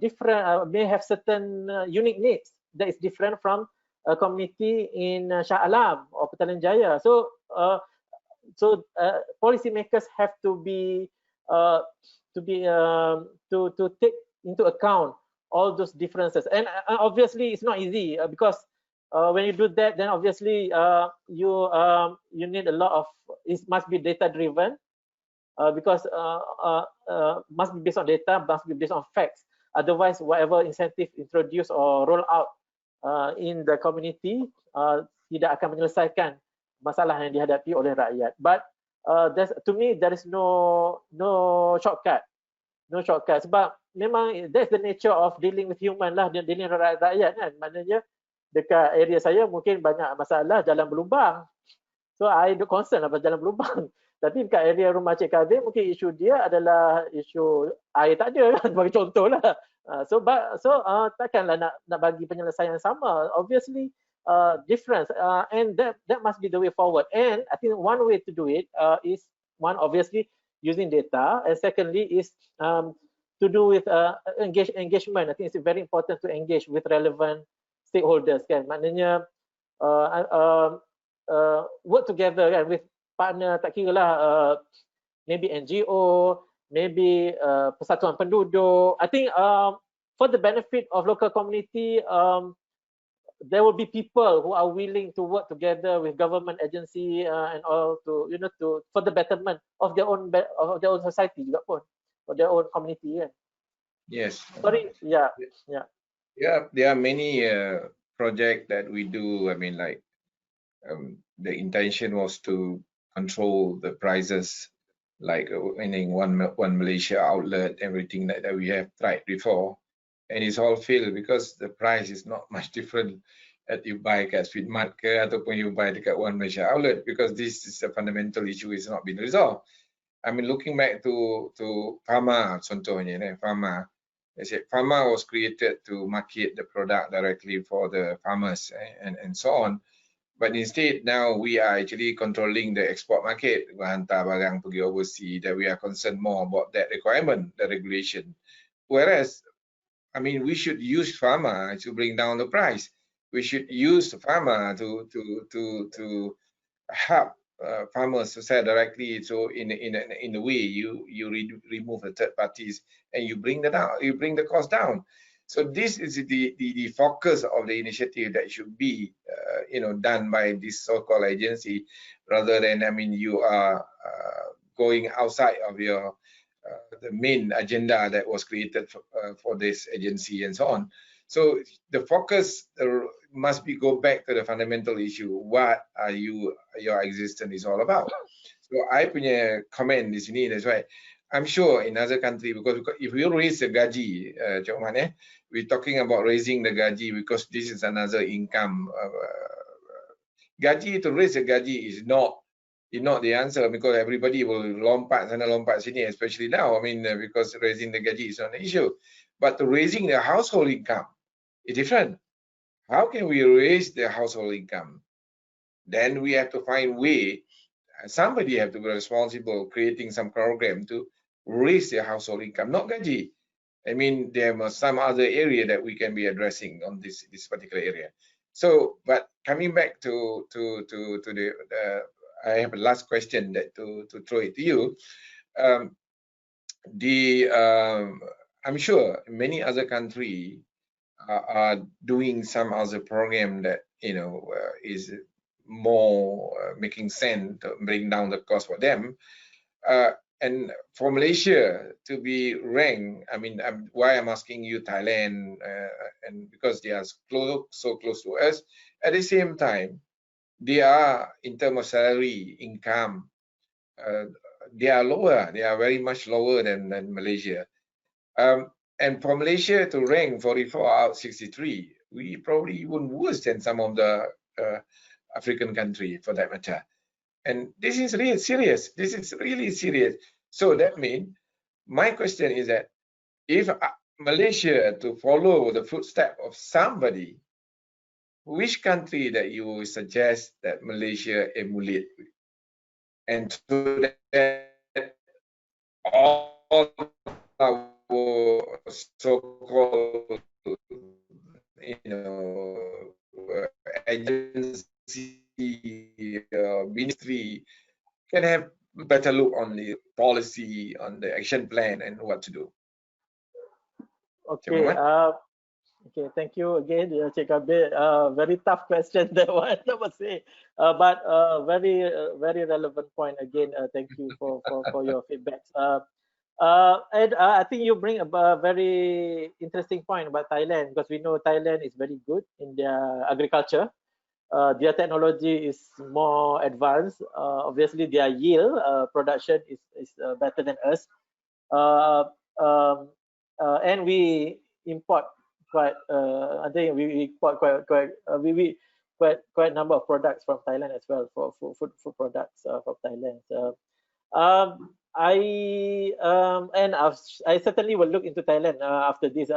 different may have certain unique needs that is different from a community in Shah Alam or Petaling Jaya. So policymakers have to take into account all those differences, and obviously it's not easy because when you do that, then obviously you need a lot of, it must be data driven because must be based on data, must be based on facts. Otherwise, whatever incentive introduced or roll out in the community tidak akan menyelesaikan masalah yang dihadapi oleh rakyat. But to me, there is no shortcut. No shortcut. Sebab memang that's the nature of dealing with human lah, dealing with rakyat kan. Maknanya dekat area saya mungkin banyak masalah jalan berlubang. So I do concern apa jalan berlubang. Tapi dekat area rumah Cik Kabir mungkin isu dia adalah isu air tak ada kan, bagi contoh lah. So takkanlah nak bagi penyelesaian sama. Obviously difference and that must be the way forward. And I think one way to do it is one, obviously using data, and secondly is to do with engagement. I think it's very important to engage with relevant stakeholders kan. Maknanya work together kan with partner, tak kira lah maybe NGO, maybe persatuan penduduk. I think for the benefit of local community, there will be people who are willing to work together with government agency and all to for the betterment of their own society juga pun, for their own community kan. Yes. Sorry, yeah. Yeah, there are many projects that we do. I mean, like the intention was to control the prices, like winning one Malaysia outlet, everything that we have tried before. And it's all failed because the price is not much different that you buy kat Sweet Mart ke ataupun you buy dekat One Malaysia outlet, because this is a fundamental issue is not been resolved. I mean, looking back to pharma contohnya, pharma. I said pharma was created to market the product directly for the farmers and so on. But instead now we are actually controlling the export market. Hantar barang pergi overseas, that we are concerned more about that requirement, the regulation. Whereas I mean, we should use pharma to bring down the price. We should use pharma to help farmers to sell directly. So in a way, you remove the third parties and you bring that down. You bring the cost down. So this is the focus of the initiative that should be done by this so-called agency, rather than, I mean, you are going outside of your the main agenda that was created for this agency and so on. So the focus must be go back to the fundamental issue. What are your existence is all about? So I punya comment di sini, that's why I'm sure in other countries, because if we raise the gaji, Cik Ahmad, we're talking about raising the gaji because this is another income. Gaji, to raise the gaji is not the answer, because everybody will lompat sana lompat sini, especially now. I mean, because raising the gaji is not an issue, but raising the household income is different. How can we raise the household income? Then we have to find way. Somebody have to be responsible creating some program to raise their household income, not gaji. I mean, there are some other area that we can be addressing on this particular area. So, but coming back to the I have a last question that to throw it to you. I'm sure many other countries are doing some other program that is more making sense to bring down the cost for them. And for Malaysia to be ranked, I mean, why I'm asking you Thailand, and because they are so close to us. At the same time, they are, in terms of salary, income, they are lower. They are very much lower than Malaysia. And for Malaysia to rank 44 out of 63, we probably even worse than some of the African countries for that matter. And this is really serious. This is really serious. So that means, my question is that if Malaysia to follow the footsteps of somebody, which country that you would suggest that Malaysia emulate? And so that all our so-called, agency, ministry can have better look on the policy, on the action plan, and what to do. Okay. Okay, thank you again, Cik Kabir. Very tough question that one, I must say, but very relevant point again. Thank you for your feedbacks. And I think you bring up a very interesting point about Thailand, because we know Thailand is very good in their agriculture. Their technology is more advanced. Obviously, their yield production is better than us. And we import quite. I think we import quite number of products from Thailand as well, for food products from Thailand. I certainly will look into Thailand after this.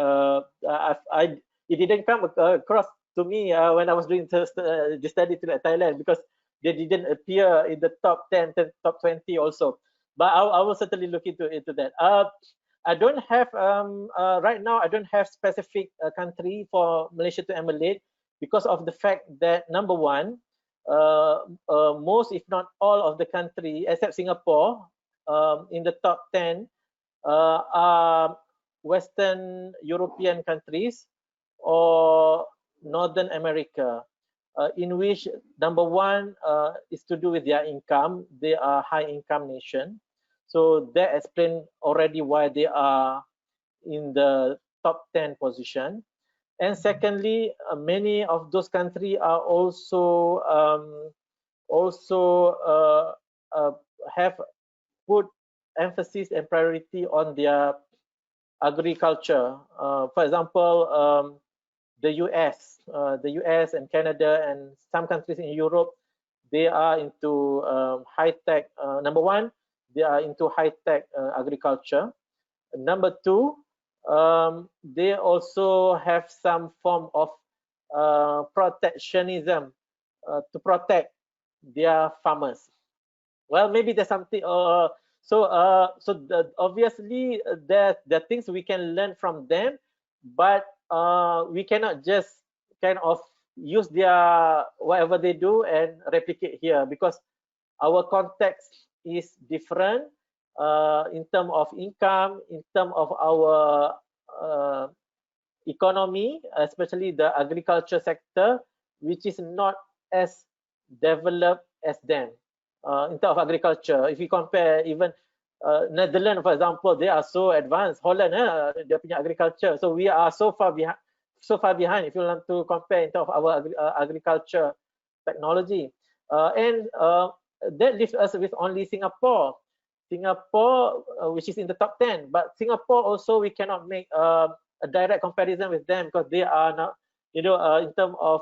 It didn't come across to me when I was doing the study to Thailand, because they didn't appear in the top 10, top 20 also. But I will certainly look into that. I don't have right now. I don't have specific country for Malaysia to emulate, because of the fact that, number one, most, if not all, of the country except Singapore in the top 10 are Western European countries or Northern America, in which, number one, is to do with their income. They are high income nation. So that explains already why they are in the top 10 position. And secondly, many of those countries are also have put emphasis and priority on their agriculture. For example, the US and Canada and some countries in Europe, they are into high tech. Number one, they are into high-tech agriculture. Number two, they also have some form of protectionism to protect their farmers. Well, maybe there's something. Obviously, there are things we can learn from them, but we cannot just kind of use their whatever they do and replicate here, because our context is different in terms of income, in terms of our economy, especially the agriculture sector, which is not as developed as them in terms of agriculture. If you compare even Netherlands, for example, they are so advanced. Holland, dia punya agriculture. So we are so far behind if you want to compare in terms of our agriculture technology. That leaves us with only Singapore. Singapore, which is in the top 10, but Singapore also we cannot make a direct comparison with them because they are not, in terms of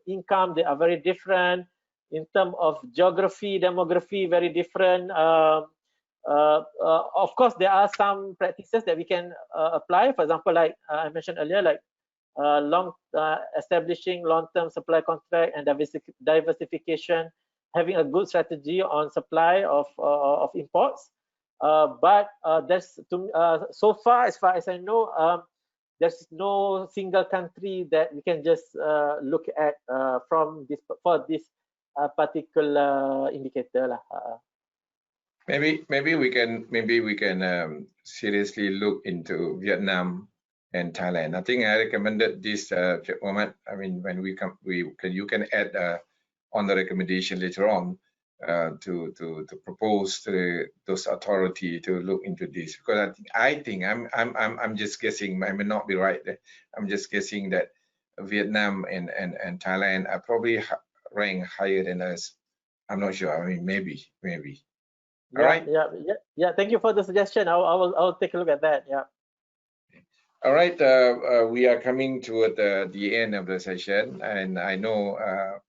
income, they are very different. In terms of geography, demography, very different. Of course, there are some practices that we can apply. For example, like I mentioned earlier, like establishing long-term supply contract and diversification, having a good strategy on supply of imports. But there's so far as I know, there's no single country that we can just look at from this for this particular indicator lah. Maybe we can seriously look into Vietnam and Thailand. I think I recommended this, Mohammad. I mean, when you can add on the recommendation later on to propose to those authority to look into this, because I think I'm just guessing. I may not be right. I'm just guessing that Vietnam and Thailand are probably ranked higher than us. I'm not sure. I mean, maybe. All right. Yeah. Thank you for the suggestion. I'll take a look at that. Yeah. All right. We are coming toward the end of the session, and I know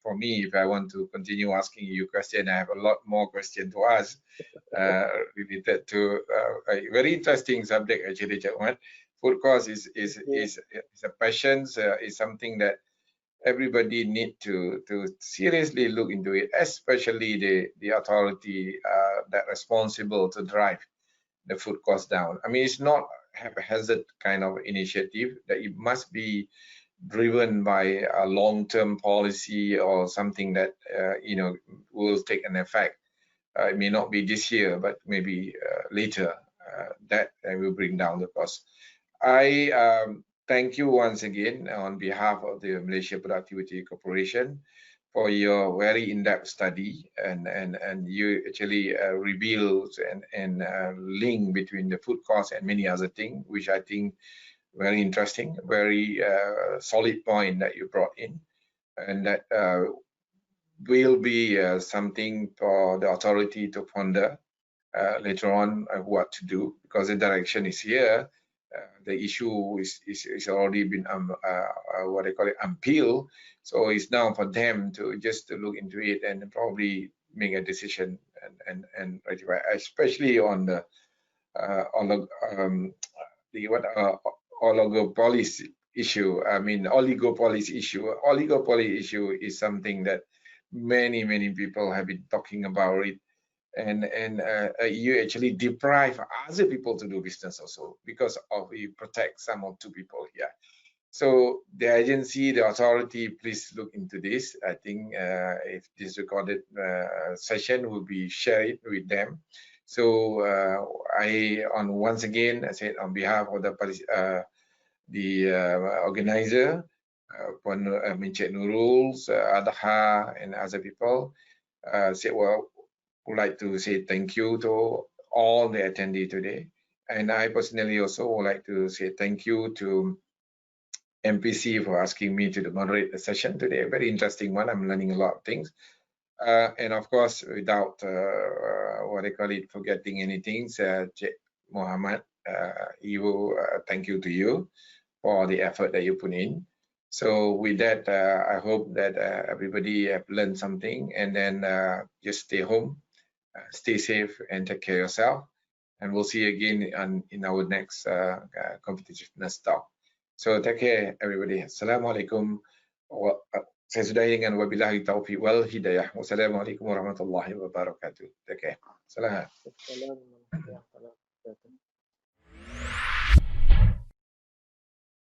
for me, if I want to continue asking you questions, I have a lot more questions to ask related to a very interesting subject actually, Ahmad. Food cost is a passion. Is something that everybody need to seriously look into it, especially the authority that responsible to drive the food cost down. I mean, it's not haphazard kind of initiative, that it must be driven by a long-term policy or something that will take an effect. It may not be this year, but maybe later. That will bring down the cost. I thank you once again on behalf of the Malaysia Productivity Corporation for your very in-depth study, and you actually revealed and link between the food cost and many other things, which I think very interesting, very solid point that you brought in, and that will be something for the authority to ponder later on what to do, because the direction is here. The issue is already been what they call it, unpeeled. So it's now for them to just to look into it and probably make a decision and rectify, especially on the oligopolies issue. I mean, oligopolies issue. Oligopoly issue is something that many people have been talking about it. And you actually deprive other people to do business also, because of you protect some of two people here. So the agency, the authority, please look into this. I think if this recorded session will be shared with them. So once again, I said on behalf of the organizer, Encik Nurul, Adha, and other people, would like to say thank you to all the attendees today. And I personally also would like to say thank you to MPC for asking me to moderate the session today. A very interesting one. I'm learning a lot of things. And of course, without what I call it, forgetting anything, Mohammad, thank you to you for the effort that you put in. So with that, I hope that everybody have learned something, and then just stay home. Stay safe and take care of yourself, and we'll see you again in our next competitiveness talk. So take care everybody. Assalamualaikum. Saya sudahi dengan wabillahi taufiq wal hidayah. Wassalamualaikum warahmatullahi wabarakatuh. Take care. Salam.